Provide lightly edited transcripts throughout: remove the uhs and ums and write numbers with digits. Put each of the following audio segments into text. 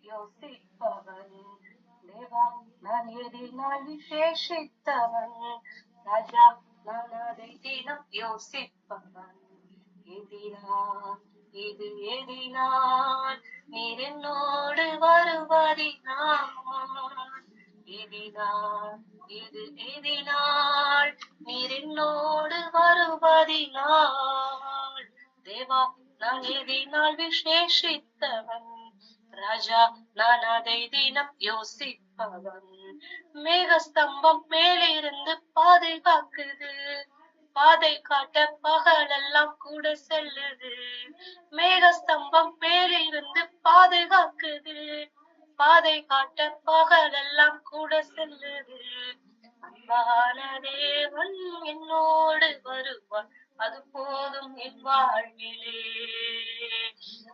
யோசிப்பவன் தேவா நான் எதினால் விசேஷித்தவன் ராஜா நான் அதை தினம் யோசிப்பவன் எதினால் இது எதினால் நீர் என்னோடு வருவதினால் எதினால் இது எதினால் நீர் என்னோடு வருவதினால் தேவா நான் எதினால் விசேஷித்தவன் ராஜா நான் அதை தினம் யோசிப்பவன் மேகஸ்தம்பம் மேலிருந்து பாதுகாக்குது பாதை காட்ட பகலெல்லாம் கூட செல்லுது மேகஸ்தம்பம் மேலிருந்து பாதுகாக்குது பாதை காட்ட பகலெல்லாம் கூட செல்லுது அன்பான தேவன் என்னோடு வருவார் அது போதும் என் வாழ்விலே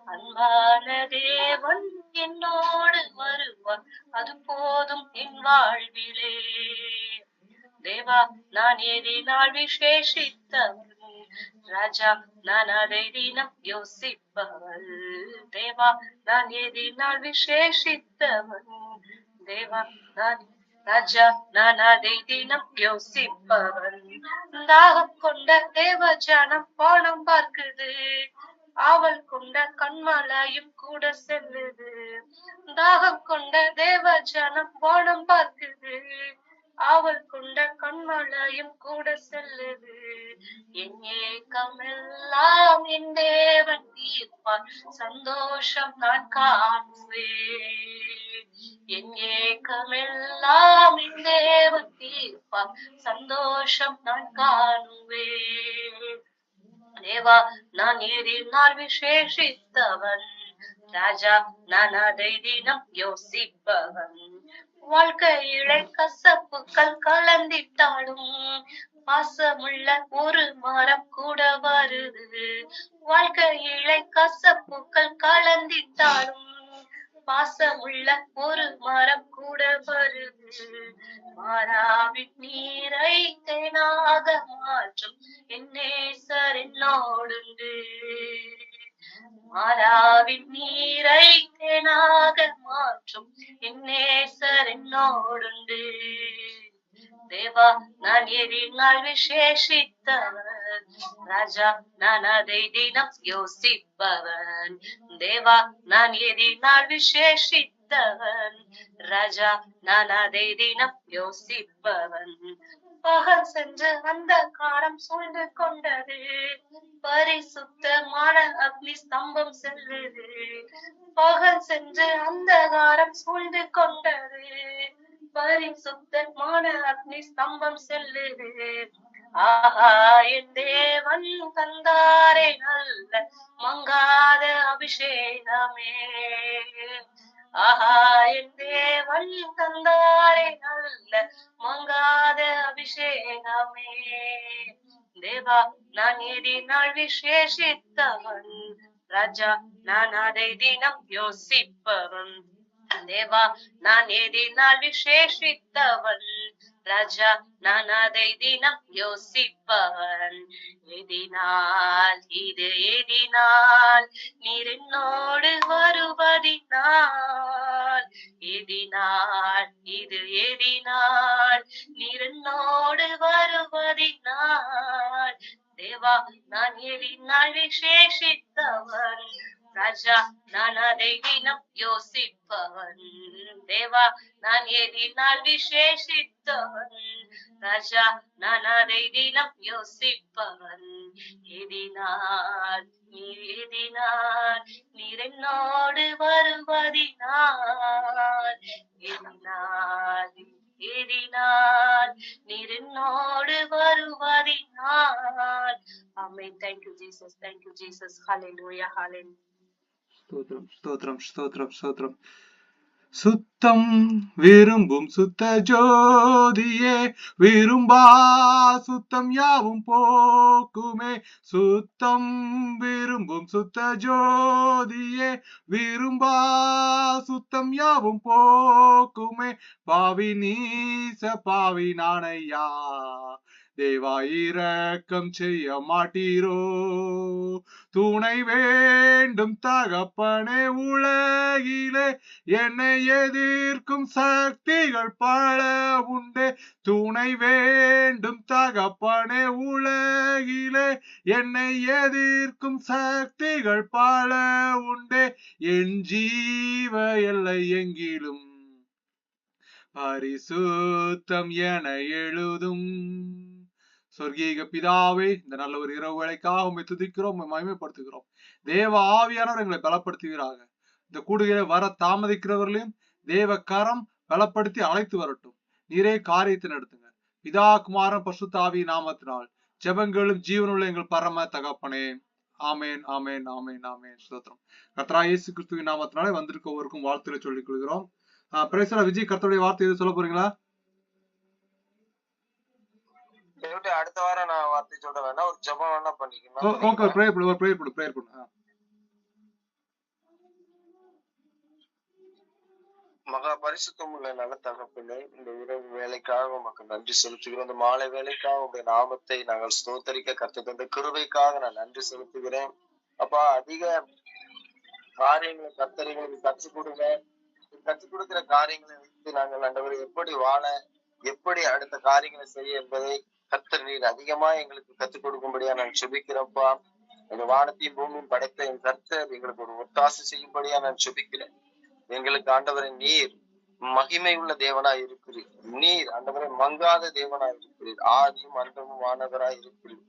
அன்பான தேவன் என்னோடு வருவார் அது போதும் என் வாழ்விலே தேவா நான் எதினால் விசேஷித்தவன் ராஜா நான் அதை தினம் யோசிப்பவள் தேவா நான் எதினால் விசேஷித்தவன் தேவா நான் ராஜா நான் அதை தினம் யோசிப்பவன் தாகம் கொண்ட தேவ ஜனம் பானம் பார்க்குது ஆவல் கொண்ட கண்மலையும் கூட செல்லுது தாகம் கொண்ட தேவ ஜனம் பானம் பார்க்குது ஆவல் கொண்ட கண்மலையும் கூட செல்லுது என் ஏக்கமெல்லாம் என் தேவன் தீர்ப்பார் சந்தோஷம் நான் காணுவேன் என் ஏக்கமெல்லாம் என் தேவன் தீர்ப்பார் சந்தோஷம் நான் காணுவேன் தேவா நான் எதினால் விசேஷித்தவன் ராஜா நான் அதை தினம் யோசிப்பவன் வாழ்க்கையிலே கசப்புக்கள் கலந்திட்டாலும் பாசமுள்ள ஒரு மரம் கூட வருது வாழ்க்கையிலே கசப்புக்கள் கலந்திட்டாலும் பாசமுள்ள ஒரு மரம் கூட வருது மாறாவின் நீரை தேனாக மாற்றும் என் நேசர் என்னோடுண்டு மாறாவின் நீரை தேனாக மாற்றும் என் நேசர் என்னோடுண்டு தேவா நான் எதினால் விசேஷித்தவன் ராஜா நான் அதை தினம் யோசிப்பவன் தேவா நான் எதினால் விசேஷித்தவன் ராஜா நான் அதை தினம் யோசிப்பவன் பகல் சென்று அந்த காரம் சூழ்ந்து கொண்டது பரிசுத்தமான அக்னி ஸ்தம்பம் செல்லுது பகல் சென்று அந்த காரம் சூழ்ந்து கொண்டது பரிசுத்தமான அக்னி ஸ்தம்பம் செல்லுது ஆஹா என் தேவன் தந்தாரே நல்ல மங்காத அபிஷேகமே ஆஹா என் தேவன் தந்தாரே நல்ல மங்காத அபிஷேகமே தேவா நான் எதினால் விசேஷித்தவன் ராஜா நான் அதை தினம் யோசிப்பவன் தேவா நான் எதினால் விசேஷித்தவன் ராஜா நான் அதை தினம் யோசிப்பவன் எதினால் இது எதினால் நீர் என்னோடு வருவதினால் எதினால் இது எதினால் நீர் என்னோடு வருவதினால் தேவா நான் எதினால் விசேஷித்தவன் ராஜா நான் அதை தினம் யோசிப்பவன் தேவா நான் எதினால் விசேஷித்தவன் ராஜா நான் அதை தினம் யோசிப்பவன் எதினால் நீர் என்னோடு வருவதினால் எதினால் நீர் என்னோடு வருவதினால் ஆமென். Thank you Jesus, thank you Jesus, hallelujah, hallelujah. ஸ்தோத்திரம் ஸ்தோத்திரம் ஸ்தோத்திரம் ஸ்தோத்திரம் சுத்தம் விரும்பும் சுத்த ஜோதியே விரும்பா சுத்தம் யாவும் போக்குமே சுத்தம் விரும்பும் சுத்த ஜோதியே விரும்பா சுத்தம் யாவும் போக்குமே பாவி நீச பாவி நானையா தேவா இரக்கம் செய்ய மாட்டீரோ? துணை வேண்டும் தகப்பனே உலகிலே, என்னை எதிர்க்கும் சக்திகள் பல உண்டே. துணை வேண்டும் தகப்பனே உலகிலே, என்னை எதிர்க்கும் சக்திகள் பல உண்டே. என் ஜீவ எல்லை எங்கிலும் பரிசுத்தம் என எழுதும். சொர்க்கீக பிதாவே, இந்த நல்ல ஒரு இரவு வேளைக்காக உம்மை துதிக்கிறோம், உம்மை மகிமைப்படுத்துகிறோம். தேவ ஆவியானவர் எங்களை பலப்படுத்துவீராக. இந்த கூடுகையில வர தாமதிக்கிறவர்களையும் தேவ கரம் பலப்படுத்தி அழைத்து வரட்டும். நீரே காரியத்தை நடத்துங்க. பிதா குமாரன் பரிசுத்த ஆவி நாமத்தினால் ஜெபங்களும் ஜீவனுள்ள எங்கள் பரம தகப்பனே. ஆமேன், ஆமேன், ஆமேன், ஆமேன். ஸ்தோத்திரம். கர்த்தராகிய இயேசு கிறிஸ்துவின் நாமத்தினாலே வந்திருக்க ஒருவருக்கும் வாழ்த்துக்களை சொல்லிக் கொள்கிறோம். பிரேசலா விஜய், கர்த்தருடைய வார்த்தை எது சொல்ல போறீங்களா? அடுத்த வாரம் நான் வார்த்தை சொல்ல வேண்டாம், ஒரு ஜெபம் வேணா பண்ணிக்கலாம். ஓகே, பிரேயர் பண்ணு. மகா பரிசுத்தம் உள்ள நல்ல தகப்பனே, இந்த இரவு வேலைக்காக உமக்கு நன்றி செலுத்துகிறோம். இந்த மாலை வேலைக்காக உடைய நாமத்தை நாங்கள் ஸ்தோத்தரிக்க கற்றுக்கொண்ட கிருபைக்காக நான் நன்றி செலுத்துகிறேன். அப்பா, அதிக காரியங்களை கர்த்தர்களுக்கு கற்றுக் கொடுங்க. கற்றுக் கொடுக்கிற காரியங்களை வைத்து நாங்கள் ஆண்டவரை எப்படி வாழ, எப்படி அடுத்த காரியங்களை செய்ய என்பதை கர்த்தர் நீர் அதிகமா எங்களுக்கு கற்றுக் கொடுக்கும்படியா நான் செபிக்கிறேன்ப்பா. இந்த வானத்தையும் பூமியும் படைத்த என் கர்த்தர் எங்களுக்கு ஒரு ஒத்தாசை செய்யும்படியா நான் செபிக்கிறேன். எங்களுக்கு ஆண்டவரை நீர் மகிமை உள்ள தேவனா இருக்கிறீர். நீர் ஆண்டவரை மங்காத தேவனா இருக்கிறீர். ஆதியும் அந்தமும் மாணவராய் இருக்கிறீர்.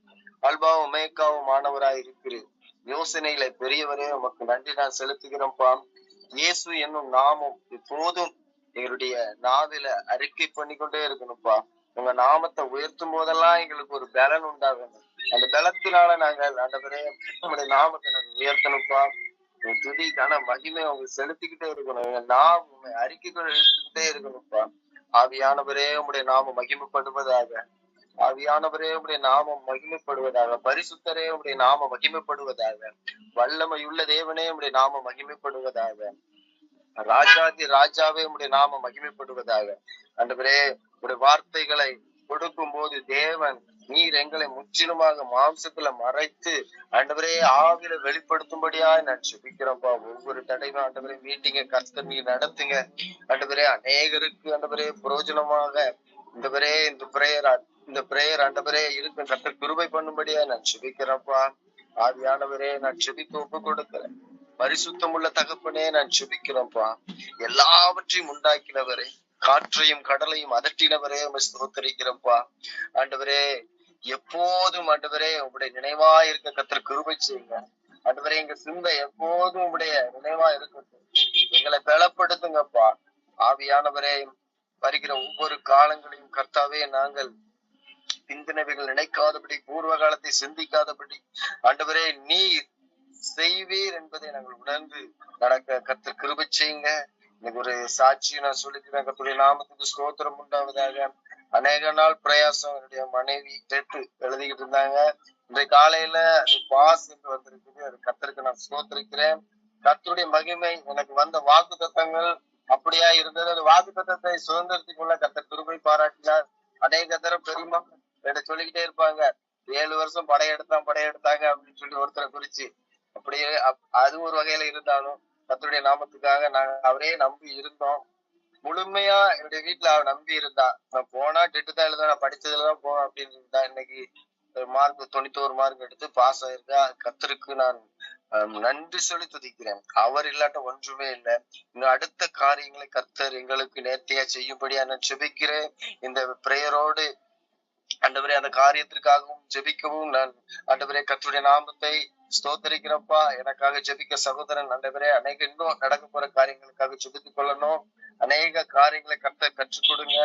அல்பாவும் மேக்காவும் மாணவராய் இருக்கிறீர். யோசனைகளை பெரியவரே உமக்கு நன்றி நான் செலுத்துகிறோம்ப்பா. இயேசு என்னும் நாமம் எப்போதும் எங்களுடைய நாவில அறிக்கை பண்ணி கொண்டே இருக்கணும்ப்பா. உங்க நாமத்தை உயர்த்தும் போதெல்லாம் எங்களுக்கு ஒரு பலன் உண்டாகணும். அந்த பலத்தினால நாங்கள் ஆண்டவரே உங்களுடைய நாமத்தை நாங்கள் உயர்த்தணும்ப்பா. துதி கன மகிமை அவங்க செலுத்திக்கிட்டே இருக்கணும். நாம் உண்மை அறிக்கைகள் எடுத்துக்கிட்டே இருக்கணும்ப்பா. ஆவியானவரே உங்களுடைய நாமம் மகிமைப்படுவதாக. ஆவியானவரே உடைய நாமம் மகிமைப்படுவதாக. பரிசுத்தரே உடைய நாமம் மகிமைப்படுவதாக. வல்லமையுள்ள தேவனே உடைய நாமம் மகிமைப்படுவதாக. ராஜாதி ராஜாவே உடைய நாமம் மகிமைப்படுவதாக. ஆண்டவரே உடைய வார்த்தைகளை கொடுக்கும் போது தேவன் நீர் எங்களை முற்றிலுமாக மாம்சத்துல மறைத்து ஆண்டவரே ஆவில வெளிப்படுத்தும்படியா நான் செபிக்கிறோம்ப்பா. ஒவ்வொரு தடையும் ஆண்டவரே மீட்டிங்க கர்த்தர் நீர் நடத்துங்க. ஆண்டவரே அநேகருக்கு ஆண்டவரே பிரயோஜனமாக இந்த பிரேயர் ஆண்டவரே இருக்கும் கர்த்தர் கிருபை பண்ணும்படியா நான் செபிக்கிறேன்ப்பா. ஆவியானவரே நான் செபித்து ஒப்பு கொடுக்கிறேன். பரிசுத்தம் உள்ள தகப்பனே நான் செபிக்கிறோம்ப்பா. எல்லாவற்றையும் உண்டாக்கினவரே, காற்றையும் கடலையும் அதட்டினவரே ஸ்தோத்தரிக்கிறோம்ப்பா. ஆண்டவரே எப்போதும் ஆண்டவரே உங்களுடைய நினைவா இருக்க கர்த்தர் கிருபை செய்யுங்க. ஆண்டவரே எங்க சிந்தை எப்போதும் உங்களுடைய நினைவா இருக்கட்டும். எங்களை பலப்படுத்துங்கப்பா. ஆவியானவரே வருகிற ஒவ்வொரு காலங்களையும் கர்த்தாவே நாங்கள் பிந்தினவைகள் நினைக்காதபடி, பூர்வ காலத்தை சிந்திக்காதபடி ஆண்டவரே நீர் செய்வீர் என்பதை நாங்கள் உணர்ந்து நடக்க கர்த்தர் கிருபை செய்யுங்க. இன்னைக்கு ஒரு சாட்சி நான் சொல்லிக்கிறேன். கர்த்தருடைய நாமத்துக்கு ஸ்தோத்திரம் உண்டாவதாக. அநேக நாள் பிரயாசம் என்னுடைய மனைவி கேட்டு எழுதிக்கிட்டு இருந்தாங்க. இன்றைய காலையில அது பாஸ் என்று வந்திருக்குது. அது கர்த்தருக்கு நான் ஸ்தோத்திரிக்கிறேன். கர்த்தருடைய மகிமை எனக்கு வந்த வாக்கு தத்தங்கள் அப்படியா இருந்தது. அது வாக்கு தத்தத்தை சுதந்திரத்துக்குள்ள கர்த்தர் கிருபை பாராட்டினார். அநேக தரம் பெரியமா சொல்லிக்கிட்டே இருப்பாங்க, 7 வருஷம் படையெடுத்தாங்க அப்படின்னு சொல்லி ஒருத்தரை குறிச்சு. அப்படியே அது ஒரு வகையில இருந்தாலும் கர்த்தருடைய நாமத்துக்காக நாங்க அவரே நம்பி இருந்தோம். முழுமையா என்னுடைய வீட்டுல அவ நம்பி இருந்தா. நான் போனா டெட்டு தான் எழுத, நான் படிச்சதுலதான் போவேன் அப்படின்னு இருந்தா. இன்னைக்கு மார்க் 91 மார்க் எடுத்து பாஸ் ஆயிருக்கா. கர்த்தருக்கு நான் நன்றி சொல்லி துதிக்கிறேன். அவர் இல்லாட்ட ஒன்றுமே இல்லை. இன்னும் அடுத்த காரியங்களை கர்த்தர் எங்களுக்கு நேர்த்தியா செய்யும்படியா நான் ஜெபிக்கிறேன். இந்த பிரேயரோடு ஆண்டவரே அந்த காரியத்திற்காகவும் ஜெபிக்கவும் நான் ஆண்டவரே கர்த்தருடைய நாமத்தை ஸ்தோத்தரிக்கிறப்பா. எனக்காக ஜெபிக்க சகோதரன் ஆண்டவரே அநேக இன்னும் நடக்க போற காரியங்களுக்காக ஜெபித்துக் கொள்ளணும். அநேக காரியங்களை கர்த்தர் கற்றுக் கொடுங்க.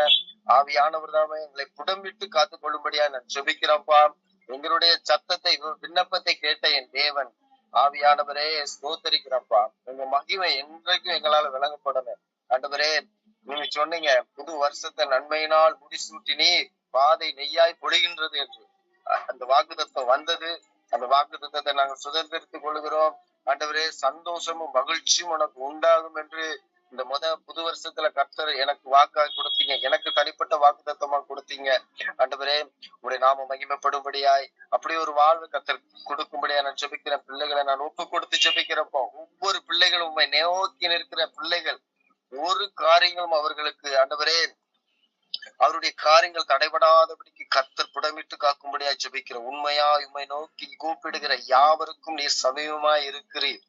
ஆவியானவர் தாமே எங்களை புடம்பிட்டு காத்து கொள்ளும்படியா நான் ஜெபிக்கிறப்பா. எங்களுடைய சத்தத்தை விண்ணப்பத்தை கேட்ட என் தேவன் ஆவியானவரே ஸ்தோத்தரிக்கிறப்பா. உங்க மகிமை என்றைக்கும் எங்களால விளங்கப்படணும். ஆண்டவரே நீங்க சொன்னீங்க, புது வருஷத்தை நன்மையினால் முடிசூட்டினி பாதை நெய்யாய் பொழிகின்றது என்று. அந்த வாக்குத்தத்தம் வந்தது. அந்த வாக்குத்தத்தத்தை நாங்கள் சுதந்திரித்துக் கொள்கிறோம். ஆண்டவரே சந்தோஷமும் மகிழ்ச்சியும் உனக்கு உண்டாகும் என்று இந்த புது வருஷத்துல கர்த்தர் எனக்கு வாக்கா கொடுத்தீங்க, எனக்கு தனிப்பட்ட வாக்குத்தத்தமா கொடுத்தீங்க. ஆண்டவரே உங்களுடைய நாம மகிமைப்படும்படியாய் அப்படி ஒரு வாழ்வு கர்த்தர் கொடுக்கும்படியா நான் ஜெபிக்கிறேன். பிள்ளைகளை நான் ஒப்பு கொடுத்து ஜெபிக்கிறப்போ ஒவ்வொரு பிள்ளைகளும் உண்மை நோக்கி நிற்கிற பிள்ளைகள் ஒரு காரியங்களும் அவர்களுக்கு ஆண்டவரே அவருடைய காரியங்கள் தடைபடாதபடிக்கு கர்த்தர் புடமிட்டு காக்கும்படியா ஜெபிக்கிற உண்மையா உண்மை நோக்கி கூப்பிடுகிற யாவருக்கும் நீர் சமீபமாய் இருக்கிறீர்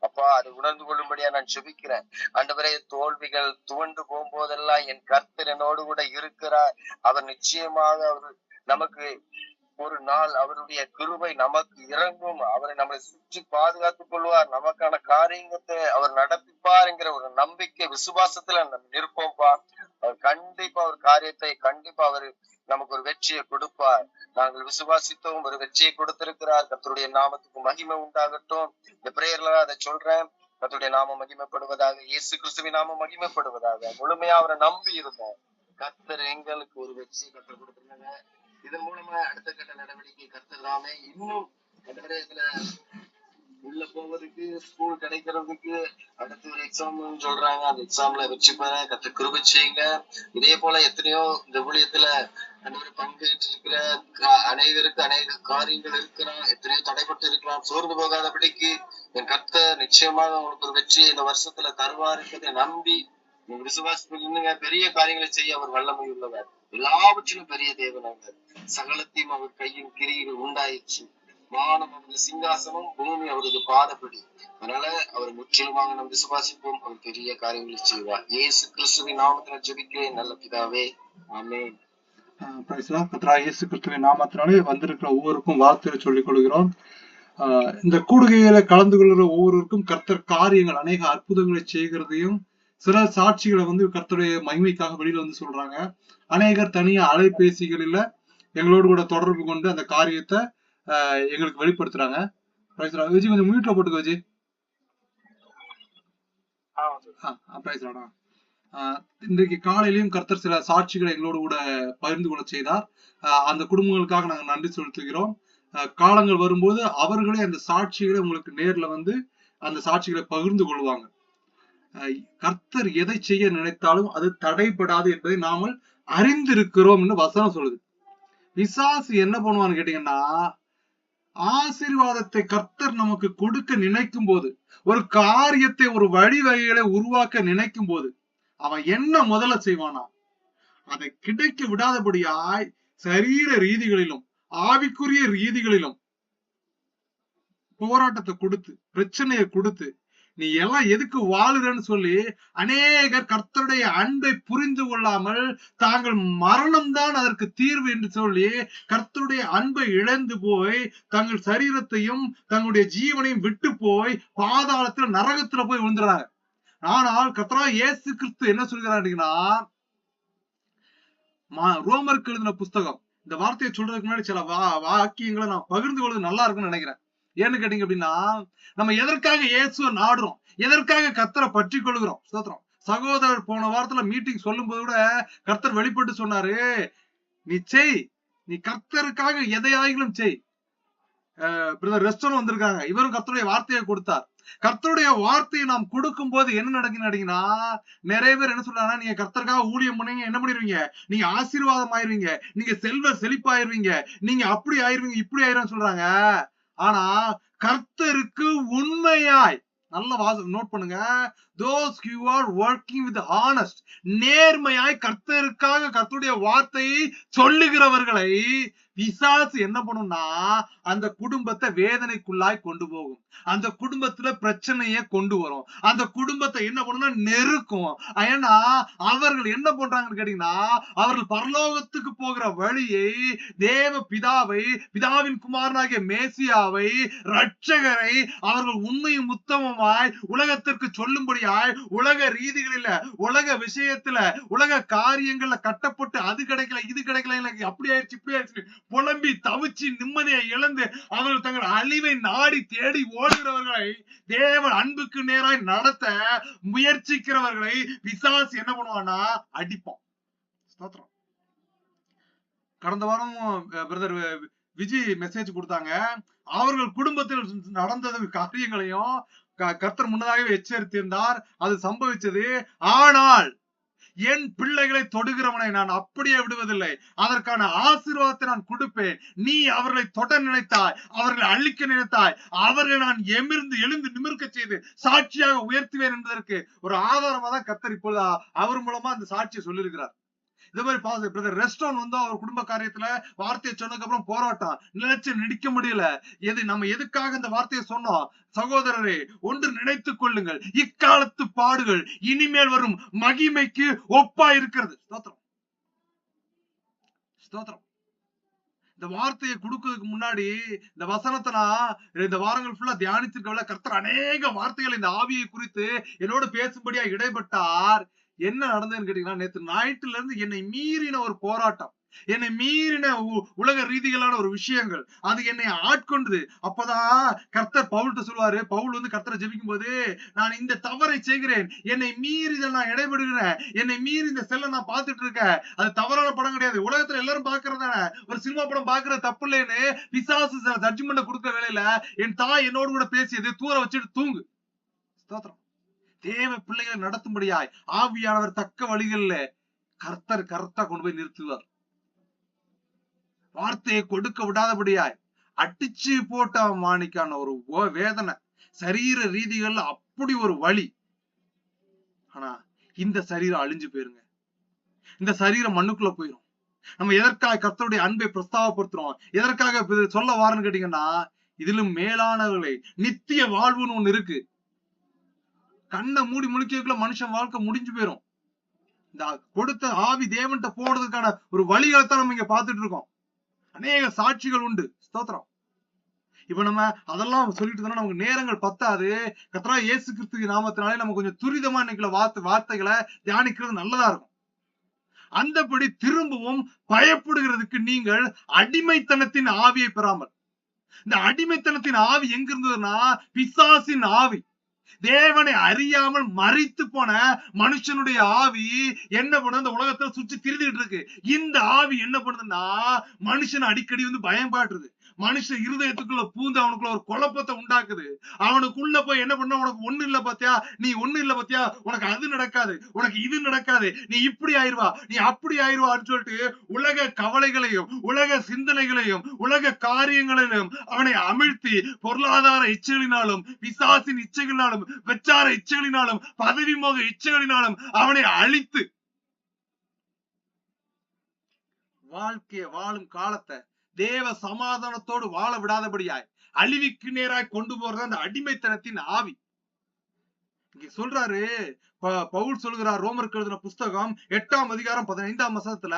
அப்பா. அதை உணர்ந்து கொள்ளும்படியா நான் ஜெபிக்கிறேன். ஆண்டவரே தோல்விகள் துவண்டு போகும்போதெல்லாம் என் கர்த்தர் என்னோடு கூட இருக்கிறார். அவர் நிச்சயமாக அவர் நமக்கு ஒரு நாள் அவருடைய கிருபை நமக்கு இறங்கும். அவரை நம்மளை சுற்றி பாதுகாத்துக் கொள்வார். நமக்கான காரியத்தை அவர் நடப்பிப்பார் என்கிற ஒரு நம்பிக்கை விசுவாசத்துல நம்ம நிற்போம்ப்பா. அவர் கண்டிப்பா ஒரு காரியத்தை கண்டிப்பா அவர் நமக்கு ஒரு வெற்றியை கொடுப்பார். நாங்கள் விசுவாசித்தோம், ஒரு வெற்றியை கொடுத்திருக்கிறார். கர்த்தருடைய நாமத்துக்கு மகிமை உண்டாகட்டும். இந்த பிரேயர்ல அதை சொல்றேன். கர்த்தருடைய நாமம் மகிமைப்படுவதாக, இயேசு கிறிஸ்துவின் நாமம் மகிமைப்படுவதாக. முழுமையா அவரை நம்பி இருந்தோம். கர்த்தர் எங்களுக்கு ஒரு வெற்றியை கற்றுக் கொடுத்திருந்தாங்க. இதன் மூலமா அடுத்த கட்ட நடவடிக்கை கர்த்தர் தாமே இன்னும் இதுல உள்ள போவதுக்கு ஸ்கூல் கிடைக்கிறதுக்கு அடுத்து ஒரு எக்ஸாம் சொல்றாங்க. அந்த எக்ஸாம்ல வெற்றி பெற கர்த்தர் கிருபை செய்யுங்க. இதே போல எத்தனையோ இந்த ஊழியத்துல பங்கேற்றிருக்கிற அநேகருக்கு அநேக காரியங்கள் இருக்கலாம், எத்தனையோ தடைப்பட்டு இருக்கலாம். சோர்ந்து போகாதபடிக்கு என் கர்த்தர் நிச்சயமாக உங்களுக்கு ஒரு வெற்றியை இந்த வருஷத்துல தருவார் என்பதை நம்பி நீங்க விசுவாசத்துக்கு பெரிய காரியங்களை செய்ய அவர் வல்லமை உள்ளவர். எல்லாவற்றிலும் பெரிய தேவனாக சகலத்தையும் அவர் கையின் கிரியில் உண்டாயிடுச்சு. வானம் அவரது சிங்காசனம், பூமி அவரது பாதப்படி. அதனால அவர் முற்றிலுமாக நாம் விசுவாசிப்போம். அவர் பெரிய காரியங்களை செய்வார். இயேசு கிறிஸ்துவின் நாமத்தினால் ஜெபிக்கிறேன் நல்ல பிதாவே, ஆமென். இயேசு கிறிஸ்துவின் நாமத்தினாலே வந்திருக்கிற ஒவ்வொருக்கும் வாழ்த்துக்களை சொல்லிக் கொள்கிறோம். இந்த கூடுகையில கலந்து கொள்கிற ஒவ்வொருவருக்கும் கர்த்தர் காரியங்கள் அநேக அற்புதங்களை செய்கிறதையும் சில சாட்சிகளை கர்த்தருடைய மகிமைக்காக வெளியில சொல்றாங்க. அநேகர் தனியா அலைபேசிகளில எங்களோடு கூட தொடர்பு கொண்டு அந்த காரியத்தை எங்களுக்கு வெளிப்படுத்துறாங்க. விஜி கொஞ்சம் மியூட்ல போட்டுக்கோ விஜி. இன்றைக்கு காலையிலையும் கர்த்தர் சில சாட்சிகளை எங்களோடு கூட பகிர்ந்து கொள்ள செய்தார். அந்த குடும்பங்களுக்காக நாங்கள் நன்றி செலுத்துகிறோம். காலங்கள் வரும்போது அவர்களே அந்த சாட்சிகளை உங்களுக்கு நேர்ல அந்த சாட்சிகளை பகிர்ந்து கொள்வாங்க. கர்த்தர் எதை செய்ய நினைத்தாலும் அது தடைபடாது என்பதை நாமல் அறிந்திருக்கிறோம் என்று வசனம் சொல்லுது. பிசாசு என்ன பண்ணுவான்னு கேட்டீங்கன்னா, ஆசீர்வாதத்தை கர்த்தர் நமக்கு கொடுக்க நினைக்கும் போது, ஒரு காரியத்தை ஒரு வழிவகைகளை உருவாக்க நினைக்கும் போது அவன் என்ன முதல்ல செய்வானா, அதை கிடைக்க விடாதபடியாய் சரீர ரீதிகளிலும் ஆவிக்குரிய ரீதிகளிலும் போராட்டத்தை கொடுத்து பிரச்சனையை கொடுத்து நீ எல்லாம் எதுக்கு வாழுறன்னு சொல்லி அநேகர் கர்த்தருடைய அன்பை புரிந்து கொள்ளாமல் தாங்கள் மரணம் தான் அதற்கு தீர்வு என்று சொல்லி கர்த்தருடைய அன்பை இழந்து போய் தங்கள் சரீரத்தையும் தங்களுடைய ஜீவனையும் விட்டு போய் பாதாளத்துல நரகத்துல போய் விழுந்துறாங்க. ஆனால் கர்த்தராகிய இயேசு கிறிஸ்து என்ன சொல்கிறாருன்னா, ரோமருக்கு எழுதின புஸ்தகம், இந்த வார்த்தையை சொல்றதுக்கு முன்னாடி சில வாக்கியங்களை நான் பகிர்ந்து கொள்வது நல்லா இருக்கும்னு நினைக்கிறேன். ஏன்னு கேட்டீங்க அப்படின்னா, நம்ம எதற்காக இயேசுவை நாடுறோம், எதற்காக கர்த்தரை பற்றி கொள்கிறோம். ஸ்தோத்திரம். சகோதரர் போன வாரத்துல மீட்டிங் சொல்லும் போது கூட கர்த்தர் வெளிப்பட்டு சொன்னாரு, நீ செய், நீ கர்த்தருக்காக எதையாகிலும் செய். பிரதர் ரெஸ்டரும் வந்திருக்காங்க, இவரும் கர்த்தருடைய வார்த்தையை கொடுத்தார். கர்த்தருடைய வார்த்தையை நாம் கொடுக்கும் போது என்ன நடக்குன்னா, நிறைய பேர் என்ன சொல்றாங்கன்னா, நீங்க கர்த்தருக்காக ஊழியம் பண்ணீங்க, என்ன பண்ணிடுவீங்க, நீங்க ஆசீர்வாதம் ஆயிருவீங்க, நீங்க செல்வ செழிப்பாயிருவீங்க, நீங்க அப்படி ஆயிருவீங்க இப்படி ஆயிரும் சொல்றாங்க. ஆனா கர்த்தருக்கு உண்மையாய், நல்ல வாசம் நோட் பண்ணுங்க, those who are working with honest, நேர்மையாய் கர்த்தருக்காக கர்த்தருடைய வார்த்தையை சொல்லுகிறவர்களை பிசாசு என்ன பண்ணும்னா அந்த குடும்பத்தை வேதனைக்குள்ளாய் கொண்டு போகும், அந்த குடும்பத்துல பிரச்சனையை கொண்டு வரும், அந்த குடும்பத்தை என்ன பண்ணும்னா நெருக்கும். ஏன்னா அவர்கள் என்ன பண்றாங்கன்னு கேட்டீங்கன்னா, அவர்கள் பரலோகத்துக்கு போகிற வழியை, தேவ பிதாவை, பிதாவின் குமாரனாகிய மேசியாவை, இரட்சகரை அவர்கள் உண்மையும் உத்தமமாய் உலகத்திற்கு சொல்லும்படியாய் உலக ரீதிகளில, உலக விஷயத்துல, உலக காரியங்கள்ல கட்டப்பட்டு அது கிடைக்கல இது கிடைக்கல, எனக்கு அப்படி ஆயிடுச்சு இப்படி ஆயிடுச்சு புலம்பி தவிச்சு நிம்மதியை இழந்து அவர்கள் தங்கள் அழிவை நாடி தேடி ஓடுகிறவர்களை தேவன் அன்புக்கு நேராய் நடத்த முயற்சிக்கிறவர்களை பிசாசு என்ன பண்ணுவான்னா அடிப்பான். ஸ்தோத்திரம். கடந்த வாரம் பிரதர் விஜய் மெசேஜ் கொடுத்தாங்க. அவர்கள் குடும்பத்தில் நடந்தது காரியங்களையும் கர்த்தர் முன்னதாகவே எச்சரித்திருந்தார், அது சம்பவிச்சது. ஆனால் என் பிள்ளைகளை தொடுகிறவனை நான் அப்படியே விடுவதில்லை, அதற்கான ஆசீர்வாதத்தை நான் கொடுப்பேன். நீ அவர்களை தொட நினைத்தாய், அவர்களை அழிக்க நினைத்தாய், அவர்களை நான் எழுந்து நிமிர்க்க செய்து சாட்சியாக உயர்த்துவேன் என்பதற்கு ஒரு ஆதாரமா தான் கர்த்தர் இப்பொழுது அவர் மூலமா அந்த சாட்சியை சொல்லியிருக்கிறார். இதே மாதிரி பிரதர் ரெஸ்டாரண்ட் வந்து அவர் குடும்ப காரியத்துல வார்த்தையை சொன்னதுக்கு அப்புறம் போராட்டம், நிலைச்சு நிடிக்க முடியல. நம்ம எதுக்காக இந்த வார்த்தையை சொன்னோம்? சகோதரரே, ஒன்று நினைத்துக் கொள்ளுங்கள், இக்காலத்து பாடுகள் இனிமேல் வரும் மகிமைக்கு ஒப்பா இருக்கிறது. ஸ்தோத்திரம், ஸ்தோத்திரம். இந்த வார்த்தையை கொடுக்கிறதுக்கு முன்னாடி இந்த வசனத்தை நான் இந்த வாரங்கள் ஃபுல்லா தியானிச்சிருக்கல. கர்த்தர் அநேக வார்த்தைகள் இந்த ஆவியை குறித்து என்னோடு பேசும்படியா இடைப்பட்டார். என்ன நடந்ததுன்னு கேட்டீங்கன்னா, நேற்று நைட்டுல இருந்து என்னை மீறின ஒரு போராட்டம், என்னை மீறின உலக ரீதிகளான ஒரு விஷயங்கள், அது என்னை ஆட்கொண்டது. அப்பதான் கர்த்தர் பவுல்கிட்ட சொல்லுவாரு. பவுல் வந்து கர்த்தரை ஜெபிக்கும் போது, நான் இந்த தவறை செய்கிறேன், என்னை மீறி நான் இடைபடுகிறேன், என்னை மீறி இந்த செல்ல நான் பார்த்துட்டு இருக்கேன். அது தவறான படம் கிடையாது, உலகத்துல எல்லாரும் பாக்குறதானே. ஒரு சினிமா படம் பாக்குறது தப்பு இல்லைன்னு பிசாசு ஜட்ஜ்மெண்ட் கொடுத்த வேலையில என் தாய் என்னோடு கூட பேசியது, தூர வச்சுட்டு தூங்கு. ஸ்தோத்திரம். தேவ பிள்ளைகளை நடத்தும்படியாய் ஆவியானவர் தக்க வழிகள்ல கர்த்தா கொண்டு போய் நிறுத்துவார். வார்த்தையை கொடுக்க விடாதபடியாய் அடிச்சு போட்ட மாணிக்கான ஒரு வேதனை, சரீர ரீதிகள்ல அப்படி ஒரு வலி. ஆனா இந்த சரீரம் அழிஞ்சு போயிருங்க, இந்த சரீரம் மண்ணுக்குள்ள போயிரும். நம்ம எதற்காக கர்த்தருடைய அன்பை பிரஸ்தாவப்படுத்துறோம், எதற்காக சொல்ல வாரன்னு கேட்டீங்கன்னா, இதிலும் மேலானவர்களை நித்திய வாழ்வுன்னு ஒண்ணு இருக்கு. கண்ணை மூடி முழிக்கிறதுக்குள்ள மனுஷன் வாழ்க்கை முடிஞ்சு போயிரும். இந்த கொடுத்த ஆவி தேவன்கிட்ட போடுறதுக்கான ஒரு வழிகளைத்தான் நம்ம இங்க பாத்துட்டு இருக்கோம். அநேக சாட்சிகள் உண்டு. ஸ்தோத்திரம். இப்ப நம்ம அதெல்லாம் சொல்லிட்டு இருந்தா நமக்கு நேரங்கள் பத்தாது. கர்த்தராகிய இயேசு கிறிஸ்து நாமத்தினாலே நம்ம கொஞ்சம் துரிதமா இன்னைக்குள்ள வார்த்தைகளை தியானிக்கிறது நல்லதா இருக்கும். அந்தபடி திரும்பவும் பயப்படுகிறதுக்கு நீங்கள் அடிமைத்தனத்தின் ஆவியை பெறாமல், இந்த அடிமைத்தனத்தின் ஆவி எங்க இருந்ததுன்னா பிசாசின் ஆவி. தேவனை அறியாமல் மரித்து போன மனுஷனுடைய ஆவி என்ன பண்ணுது? இந்த உலகத்துல சுற்றி திரிந்துகிட்டு இருக்கு. இந்த ஆவி என்ன பண்ணுதுன்னா மனுஷன் அடிக்கடி வந்து பயம் காட்டுறது, மனுஷன் இருதயத்துக்குள்ள பூந்து அவனுக்குள்ள ஒரு குழப்பத்தை உண்டாக்குது. அவனுக்குள்ள போய் என்ன பண்ண, உனக்கு ஒண்ணு இல்ல பாத்தியா, நீ ஒண்ணு இல்ல பாத்தியா, உனக்கு அது நடக்காது, உனக்கு இது நடக்காது, நீ இப்படி ஆயிருவா, நீ அப்படி ஆயிருவான்னு சொல்லிட்டு உலக கவலைகளையும் உலக சிந்தனைகளையும் உலக காரியங்களையும் அவனை அமிழ்த்தி பொருளாதார இச்சைகளினாலும் பிசாசின் இச்சைகளினாலும் வெச்சார இச்சைகளினாலும் பதவி மோக இச்சைகளினாலும் அவனை அழித்து வாழ்க்கைய வாழும் காலத்தை தேவ சமாதானத்தோடு வாழ விடாதபடியாய் அழிவுக்கு நேராய் கொண்டு போறது அந்த அடிமைத்தனத்தின் ஆவி. இங்க சொல்றாரு பவுல் சொல்கிறார், ரோமருக்கு எழுதின புஸ்தகம் 8ஆம் அதிகாரம் 15ஆம் வசனத்துல,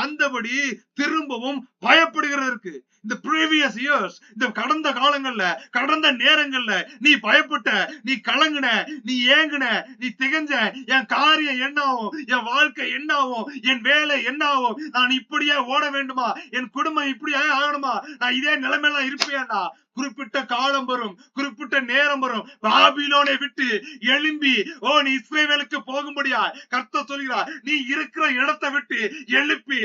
அந்தபடி திரும்பவும் பயப்படுகிறதற்கு. இந்த ப்ரீவியஸ் இயர்ஸ், இந்த கடந்த காலங்கள்ல கடந்த நேரங்கள்ல நீ பயப்பட்ட, நீ கலங்குன, நீ ஏங்குன, நீ திகஞ்ச, என் காரியம் என்ன ஆகும், என் வாழ்க்கை என்ன ஆகும், என் வேலை என்ன ஆகும், நான் இப்படியே ஓட வேண்டுமா, என் குடும்பம் இப்படியே ஆகணுமா, நான் இதே நிலைமையில இருப்பேன்னா, குறிப்பிட்ட காலம் வரும், குறிப்பிட்ட நேரம் வரும், பாபிலோனை விட்டு எழும்பி நீ இஸ்ரவேலுக்கு போகும்படியா கர்த்தர் சொல்கிறார். நீ இருக்கிற இடத்தை விட்டு எழுப்பி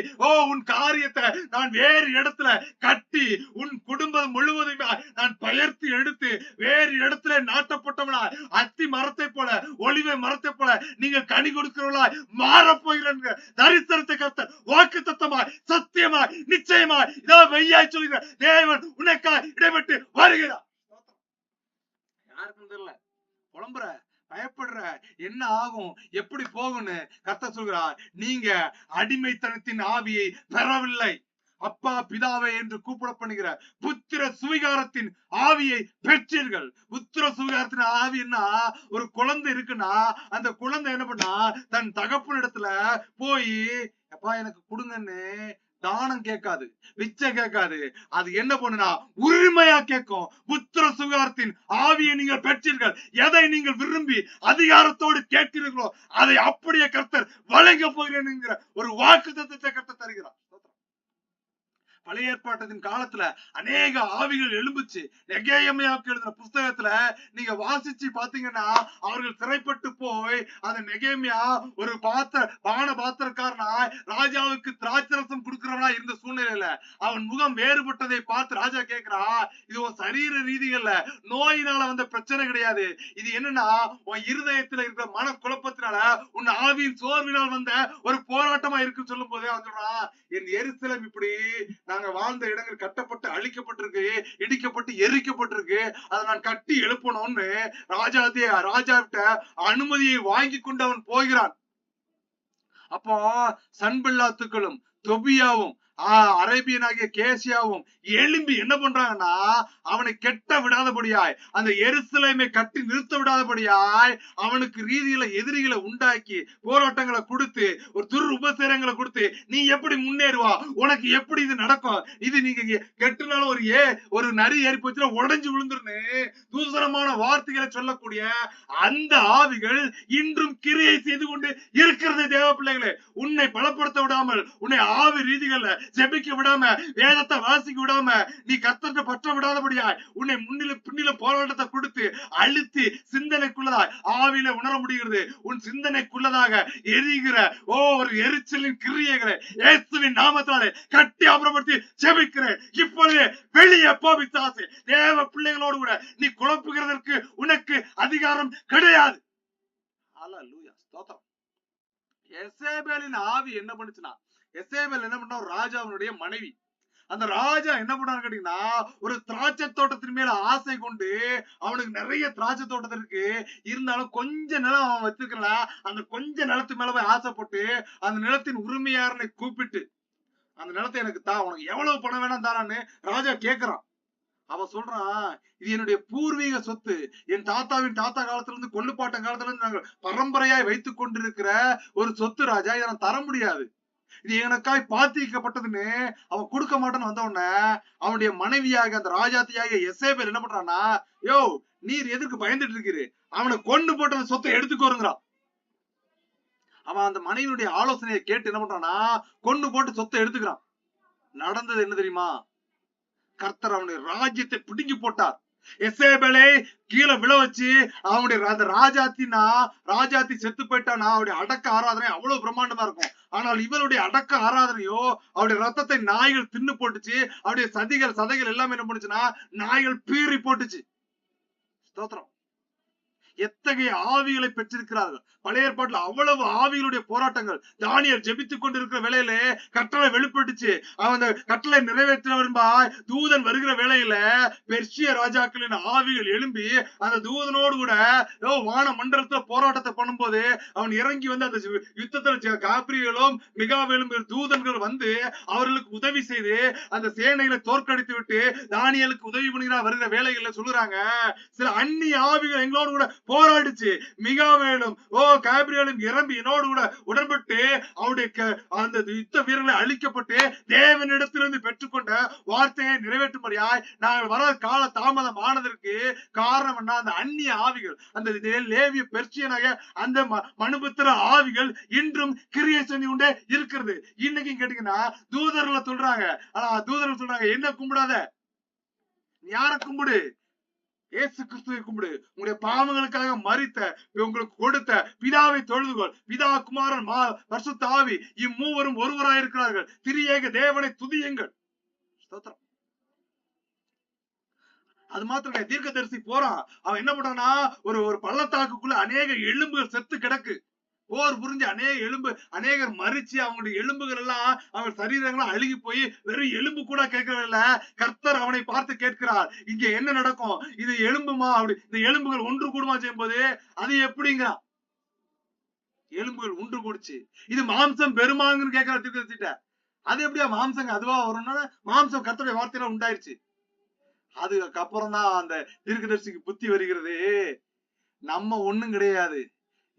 உன் காரியத்தை நான் வேறு இடத்துல கட்டி உன் குடும்பம் முழுவதுமே நான் பெயர்த்து எடுத்து வேறு இடத்துல நாட்டப்பட்டவனா அத்தி மரத்தை போல ஒளிவை மரத்தை போல நீங்கள் கனி கொடுக்கிறவர்களா மாறப்போகிறேன். தரிசனத்தை கர்த்தர் வாக்குத்தத்தமாய் சத்தியமாய் நிச்சயமாய் இதோ மெய்யாய் சொல்கிறார். தேவன் உனக்காய் இடைப்பட்டு வருகிறார். யாருக்கும் தெரியல, புலம்புற, பயப்படுற, என்ன ஆகும், எப்படி போகும்னு கர்த்தர் சொல்கிறார். நீங்க அடிமைத்தனத்தின் ஆவியை பெறவில்லை, அப்பா பிதாவே என்று கூப்பிடப்படுகிற புத்திர சுவிகாரத்தின் ஆவியை பெற்றீர்கள். புத்திர சுவிகாரத்தின் ஆவின்னா, ஒரு குழந்தை இருக்குன்னா அந்த குழந்தை என்ன பண்ணா தன் தகப்பனிடத்துல போய் அப்பா எனக்கு கொடுங்கன்னு தானம் கேட்காது, பிச்சை கேட்காது. அது என்ன பண்ணுனா உரிமையா கேட்கும். புத்திர சுகாரத்தின் ஆவியை நீங்கள் பெற்றீர்கள். எதை நீங்கள் விரும்பி அதிகாரத்தோடு கேட்கிறீர்களோ அதை அப்படியே கர்த்தர் வழங்க போகிறேன் என்கிற ஒரு வாக்குத்தத்தத்தை கர்த்தர் தருகிறார். பழைய ஏற்பாட்டத்தின் காலத்துல அநேக ஆவிகள் எழும்புச்சு. நெகேமியாவுக்கு எழுதின புஸ்தகத்துல நீங்க வாசிச்சு பாத்தீங்கன்னா அவர்கள் சிறைப்பட்டு போய் அந்த நெகேமியா ஒரு பான பாத்திரக்காரனா ராஜாவுக்கு திராட்சரசம் கொடுக்கிறவனா இருந்த சூழ்நிலையில அவன் முகம் வேறுபட்டதை பார்த்து ராஜா கேட்கிறா, இது உன் சரீர ரீதிகள்ல நோயினால வந்த பிரச்சனை கிடையாது, இது என்னன்னா உன் இருதயத்துல இருக்கிற மன குழப்பத்தினால உன் ஆவியின் சோர்வினால் வந்த ஒரு போராட்டமா இருக்குன்னு சொல்லும் போதே அவன் சொல்றான், என் எருசலேம் இப்படி நாங்க வாழ்ந்த இடங்கள் கட்டப்பட்டு அழிக்கப்பட்டிருக்கு, இடிக்கப்பட்டு எரிக்கப்பட்டிருக்கு, அதை நான் கட்டி எழுப்பணும்னு ராஜாவிட்ட அனுமதியை வாங்கி கொண்டு அவன் போகிறான். அப்போ சன்பல்லாத்துக்களும் தொபியாவும் அரேபியனாகிய கேசியாவும் எழும்பி என்ன பண்றாங்கன்னா அவனை கெட்ட விடாதபடியாய் அந்த எருசலேமை கட்டி நிறுத்த விடாதபடியாய் அவனுக்கு ரீதியில எதிரிகளை உண்டாக்கி போராட்டங்களை கொடுத்து ஒரு உபசேரங்களை கொடுத்து நீ எப்படி முன்னேறுவா, உனக்கு எப்படி இது நடக்கும், இது நீங்க கெட்டுனாலும் ஒரு நரி ஏறி போச்சுன்னா உடைஞ்சு விழுந்துருன்னு தூசரமான வார்த்தைகளை சொல்லக்கூடிய அந்த ஆவிகள் இன்றும் கிரியை செய்து கொண்டு இருக்கிறது. தேவ பிள்ளைகளே, உன்னை பலப்படுத்த விடாமல், உன்னை ஆவி ரீதிகள்ல ஜெபிக்க விடாம, வேதத்தை வாசிக்க விடாம, நீ கர்த்தரை பற்ற விடாதபடியாய் உன்னை பின்னில போராட்டத்தை கொடுத்து அழுத்தி சிந்தனைக்குள்ளதாய் ஆவியில உணர முடிகிறது. உன் சிந்தனைக்குள்ளதாக எரிகிற ஒரு எரிச்சலின் கிரியைகளை இயேசுவின் நாமத்தாலே கட்டி அப்புறப்படுத்தி ஜெபிக்கிறேன். இப்பொழுது வெளியே போ பிசாசே. தேவ பிள்ளைகளோடு கூட நீ குழப்புகிறதற்கு உனக்கு அதிகாரம் கிடையாது. ஹல்லேலூயா, ஸ்தோத்திரம். எசேபேலின் ஆவி என்ன பண்ணுச்சுன்னா, எசேபேல் என்ன பண்ணா ராஜாவுடைய மனைவி. அந்த ராஜா என்ன பண்ணான்னு கேட்டீங்கன்னா ஒரு திராட்சை தோட்டத்தின் மேல ஆசை கொண்டு, அவனுக்கு நிறைய திராட்சை தோட்டத்தில் இருக்கு, இருந்தாலும் கொஞ்ச நிலம் அவன் வச்சிருக்கலாம், அந்த கொஞ்ச நிலத்து மேல போய் ஆசைப்பட்டு அந்த நிலத்தின் உரிமையாளனை கூப்பிட்டு அந்த நிலத்தை எனக்கு தா, உனக்கு எவ்வளவு பணம் வேணாம் தானு ராஜா கேக்குறான். அவன் சொல்றான், இது என்னுடைய பூர்வீக சொத்து, என் தாத்தாவின் தாத்தா காலத்துல இருந்து கொள்ளுப்பாட்டன் காலத்துல இருந்து நாங்கள் பரம்பரையாய் வைத்துக் கொண்டிருக்கிற ஒரு சொத்து ராஜா, இதை நான் தர முடியாது, இது எனக்காய் பாத்திக்கப்பட்டதுன்னு அவன் கொடுக்க மாட்டேன்னு வந்த உடனே அவனுடைய மனைவியாக அந்த ராஜாத்தியாக எசேபேல் என்ன பண்றான்னா, யோ நீர் எதற்கு பயந்துட்டு இருக்கிறீ, அவனை கொண்டு போட்டு அந்த சொத்தை எடுத்துக்கோருங்கிறான். அவன் அந்த மனைவியுடைய ஆலோசனையை கேட்டு என்ன பண்றான்னா கொண்டு போட்டு சொத்தை எடுத்துக்கிறான். நடந்தது என்ன தெரியுமா, கர்த்தர் அவனுடைய ராஜ்யத்தை பிடுங்கி போட்டார். எசேபேலை கீழே விழ வச்சு அவனுடைய அந்த ராஜாத்தி செத்து போயிட்டானா அவருடைய அடக்க ஆராதனை அவ்வளவு பிரம்மாண்டமா இருக்கும். ஆனால் இவருடைய அடக்க ஆராதனையோ அவருடைய ரத்தத்தை நாய்கள் தின்னு போட்டுச்சு, அவருடைய சதைகள் எல்லாமே என்ன பண்ணுச்சுன்னா நாய்கள் பீறி போட்டுச்சு. ஸ்தோத்திரம். எத்தகைய ஆவிகளை பெற்றிருக்கிறார்கள். பழைய ஏற்பாட்டுல அவ்வளவு ஆவிகளுடைய போராட்டங்கள். தானியேல் ஜெபித்துக் கொண்டிருக்கிற வேளையில கட்டளை வெளிப்பட்டுச்சு. அவன் கட்டளை நிறைவேற்ற வரும்பாய் தூதன் வருகிற வேளையில பெர்சிய ராஜாக்களின் ஆவிகள் எழும்பி அந்த தூதனோடு கூட வான மண்டலத்துல போராட்டத்தை பண்ணும்போது அவன் இறங்கி வந்து அந்த யுத்தத்துல காப்ரியலும் மிகாவேலும் தூதன்கள் வந்து அவர்களுக்கு உதவி செய்து அந்த சேனைகளை தோற்கடித்து விட்டு தானியேலுக்கு உதவி பண்ணுகிறார். வருகிற வேலைகள்ல சொல்லுறாங்க, சில அந்நிய ஆவிகள் எங்களோடு கூட போராடிச்சு, மிகாவேலும் காபிரியலும் இறம்பி என்னோடு கூட உடன்பட்டு அவருடைய அந்த யுத்த வீரர்களை அழிக்கப்பட்டு தேவனிடத்திலிருந்து பெற்றுக்கொண்ட வார்த்தையை நிறைவேற்றும்படியாய் நாங்கள் வர கால தாமதம் ஆனதற்கு காரணம் என்ன, அந்த அந்நிய ஆவிகள், அந்த லேவிய பெர்சியனாக அந்த மனுபுத்திர ஆவிகள் இன்றும் கிரியை செஞ்சு கொண்டே இருக்கிறது. இன்னைக்கு கேட்டீங்கன்னா தூதர்களை சொல்றாங்க, ஆனா தூதர்கள் சொல்றாங்க என்ன கும்பிடாத, யார கும்பிடு, இயேசு கிறிஸ்துவை கும்பிடு, உங்களுடைய பாவங்களுக்காக மரித்த உங்களுக்கு கொடுத்த பிதாவை தொழுதுகொள், பிதா குமாரன் பரிசுத்த ஆவி இம்மூவரும் ஒருவராய் இருக்கிறார்கள், திரியேக தேவனை துதியுங்கள். அது மாத்திரம் தீர்க்கதரிசி போறான், அவன் என்ன பண்றான்னா ஒரு பள்ளத்தாக்குக்குள்ள அநேக எலும்புகள் செத்து கிடக்கு, போர் புரிஞ்சு அநேகர் மறிச்சு அவங்களுடைய எலும்புகள் எல்லாம் அவன் சரீரங்களும் அழுகி போய் வெறும் எலும்பு கூட கேட்கறதில்ல. கர்த்தர் அவனை பார்த்து கேட்கிறார், இங்க என்ன நடக்கும், இது எலும்புமா, அப்படி இந்த எலும்புகள் ஒன்று கூடுமா செய்யும் போது அது எப்படிங்கிறான், எலும்புகள் ஒன்று கூடுச்சு, இது மாம்சம் பெருமாங்கன்னு கேட்கற, அது எப்படியா மாம்சங்க அதுவா வரும்னா, மாம்சம் கர்த்தருடைய வார்த்தையில உண்டாயிருச்சு. அதுக்கப்புறம் தான் அந்த தீர்க்கதரிசிக்கு புத்தி வருகிறது, நம்ம ஒண்ணும் கிடையாது,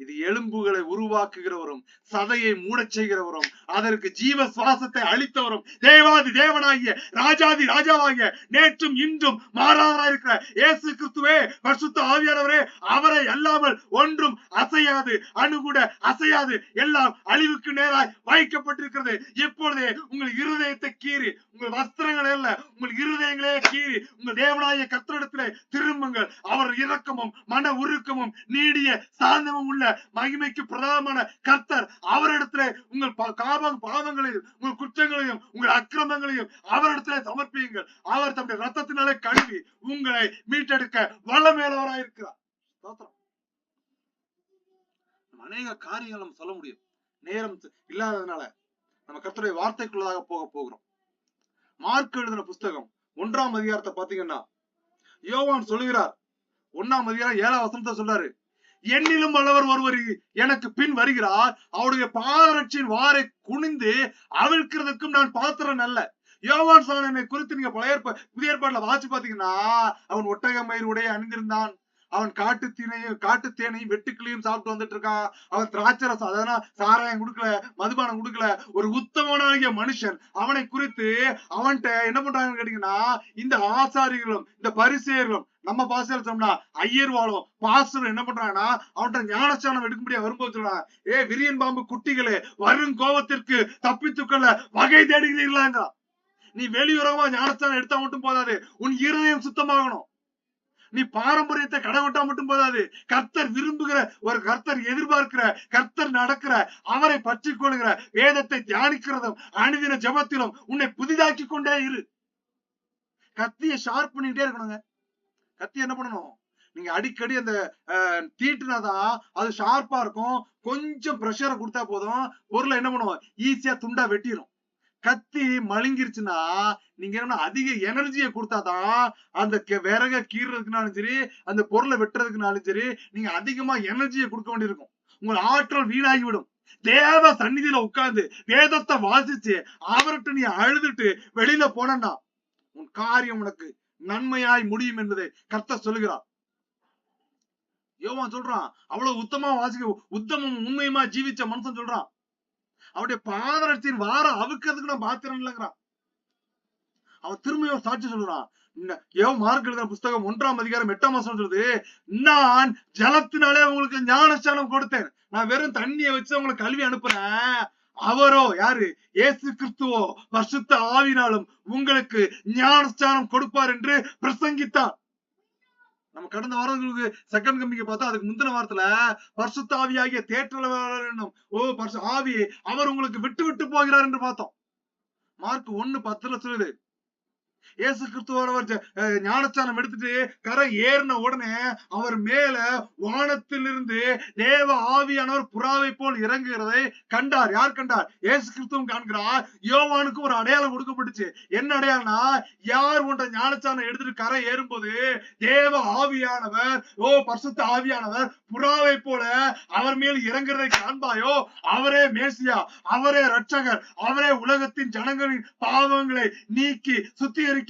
இது எலும்புகளை உருவாக்குகிறவரும் சதையை மூடச் செய்கிறவரும் அதற்கு ஜீவ சுவாசத்தை அளித்தவரும் தேவாதி தேவனாகிய ராஜாதி ராஜாவாகிய நேற்றும் இன்றும் மாறாதவராயிருக்கிற இயேசு கிறிஸ்துவே பரிசுத்த ஆவியானவரே, அவரை அல்லாமல் ஒன்றும் அசையாது, அணுகுட அசையாது, எல்லாம் அழிவுக்கு நேராய் வைக்கப்பட்டிருக்கிறது. இப்பொழுதே உங்கள் இருதயத்தை கீறி, உங்கள் வஸ்திரங்களே அல்ல, உங்கள் இருதயங்களே கீறி உங்கள் தேவனாகிய கர்த்தரிடத்திலே திரும்புங்கள். அவர் இரக்கமும் மன உருக்கமும் நீடிய சாந்தமும் உள்ள மகிமைக்கு பிரதானமான கர்த்தர். அவரிடத்திலே உங்கள் பாவங்களையும் உங்கள் குற்றங்களையும் உங்கள் அக்கிரமங்களையும் அவரிடத்திலே சமர்ப்பியுங்கள். அவர் தம்முடைய ரத்தத்தினாலே கழுவி உங்களை மீட்டெடுக்க வல்லமையுள்ளவராயிருக்கிறார். அநேக காரியங்கள் நம்ம சொல்ல முடியும், நேரம் இல்லாததுனால நம்ம கர்த்தருடைய வார்த்தைக்குள்ளதாக போகிறோம். மார்க் எழுதின புஸ்தகம் 1ஆம் அதிகாரத்தை பாத்தீங்கன்னா யோவான் சொல்லுகிறார். 1ஆம் அதிகாரம் 7ஆம் வசனத்தை சொல்றாரு, என்னிலும் வல்லவர் ஒருவர் எனக்கு பின் வருகிறார், அவருடைய பாதரட்சியின் வாரை குனிந்து அவிழ்க்கிறதுக்கும் நான் பாத்திரன் அல்ல. யோவான் சாணனை குறித்து நீங்க புதிய ஏற்பாடுல வாசி பாத்தீங்கன்னா, அவன் ஒட்டக மயிர் உடைய அணிந்திருந்தான், அவன் காட்டு தேனையும் வெட்டுக்கிளியும் சாப்பிட்டு வந்துட்டு இருக்கான், அவன் திராட்சரசம் அதெல்லாம் சாராயம் கொடுக்கல, மதுபானம் கொடுக்கல, ஒரு உத்தமனாகிய மனுஷன். அவனை குறித்து அவன்கிட்ட என்ன பண்றாங்கன்னு கேட்டீங்கன்னா, இந்த ஆசாரிகளும் இந்த பரிசேயர்களும், நம்ம பாசையில சொன்னா ஐயர்வாளும் பாஸ்டர் என்ன பண்றாங்கன்னா அவன்கிட்ட ஞானஸ்தானம் எடுக்க முடியாது வரும்போது சொல்றாங்க, விரியன் பாம்பு குட்டிகளே, வரும் கோபத்திற்கு தப்பித்துக்கொள்ள வகை தேடுகிறீர்களா? நீ வெளியுறவா ஞானஸ்தானம் எடுத்தா மட்டும் போதாது, உன் இருதயம் சுத்தமாகணும். நீ பாரம்பரியத்தை கடைவிட்டா மட்டும் போதாது, கர்த்தர் விரும்புகிற ஒரு கர்த்தர் எதிர்பார்க்கிற கர்த்தர் நடக்கிற அவரை பற்றி கொள்கிற வேதத்தை தியானிக்கிறதும் அனுதின ஜெபத்திலும் உன்னை புதிதாக்கி கொண்டே இரு. கத்தியை ஷார்ப் பண்ணிட்டே இருக்கணுங்க. கத்தி என்ன பண்ணணும், நீங்க அடிக்கடி அந்த தீட்டுனாதான் அது ஷார்ப்பா இருக்கும். கொஞ்சம் பிரஷரை கொடுத்தா போதும், பொருளை என்ன பண்ணுவோம், ஈஸியா துண்டா வெட்டிடும். கத்தி மழுங்கிருச்சுன்னா நீங்க என்ன அதிக எனர்ஜியை கொடுத்தாதான் அந்த விறக கீறதுக்குனாலும் சரி, அந்த பொருளை வெட்டுறதுக்குனாலும் சரி, நீங்க அதிகமா எனர்ஜியை கொடுக்க வேண்டியிருக்கும். உங்கள் ஆற்றல் வீணாகிவிடும். தேவ சந்நிதியில உட்கார்ந்து வேதத்தை வாசிச்சு அவர்கிட்ட நீ அழுதுட்டு வெளியில போனா உன் காரியம் உனக்கு நன்மையாய் முடியும் என்பதை கர்த்தர் சொல்லுகிறார். யோவான் சொல்றான், அவ்வளவு உத்தமமா வாசிக்க உத்தமம் உண்மையுமா ஜீவிச்ச மனுஷன் சொல்றான், அவருடைய பாதரட்சியின் வார அவுக்கிறதுக்கு நான் பாத்திரம் இல்லைங்கிறான். அவன் திரும்பியும் சாட்சி சொல்றான். மார்க் எழுதின புஸ்தகம் 1ஆம் அதிகாரம் 8ஆம் வசனம் சொல்லுது, நான் ஜலத்தினாலே உங்களுக்கு ஞானஸ்தானம் கொடுத்தேன், நான் வெறும் தண்ணியை வச்சு உங்களுக்கு கல்வி அனுப்புறேன். அவரோ யாரு, இயேசு கிறிஸ்துவோ பரிசுத்த ஆவியினாலும் உங்களுக்கு ஞானஸ்தானம் கொடுப்பார் என்று பிரசங்கித்தார். நம்ம கடந்த வாரங்களுக்கு செகண்ட் கம்பிங்க பார்த்தா அதுக்கு முந்தின வாரத்துல பரிசுத்த ஆவியாகிய தேற்றலாளர் என்னும் ஆவி அவர் உங்களுக்கு விட்டு விட்டு போகிறார் என்று பார்த்தோம். மார்க் 1:10 சொல்லுது, இயேசு கிறிஸ்துவர் ஞானஸ்தானம் எடுத்துட்டு கரை ஏறின உடனே அவர் மேல வானத்திலிருந்து தேவ ஆவியானவர் புறாவை போல் இறங்குகிறதை கண்டார். யார் கண்டார்? இயேசு கிறிஸ்துவும் காண்கிறார். யோவானுக்கு ஒரு அடையாளம் கொடுக்கப்பட்டுச்சு. என்ன அடையாளம்னா, யார் ஒன்ற ஞானஸ்தானம் எடுத்துட்டு கரை ஏறும்போது தேவ ஆவியானவர் பரிசுத்த ஆவியானவர் புறாவை போல அவர் மேல் இறங்குறதை காண்பாயோ, அவரே மேசியா, அவரே ரட்சகர், அவரே உலகத்தின் ஜனங்களின் பாவங்களை நீக்கி சுத்திகரிக்க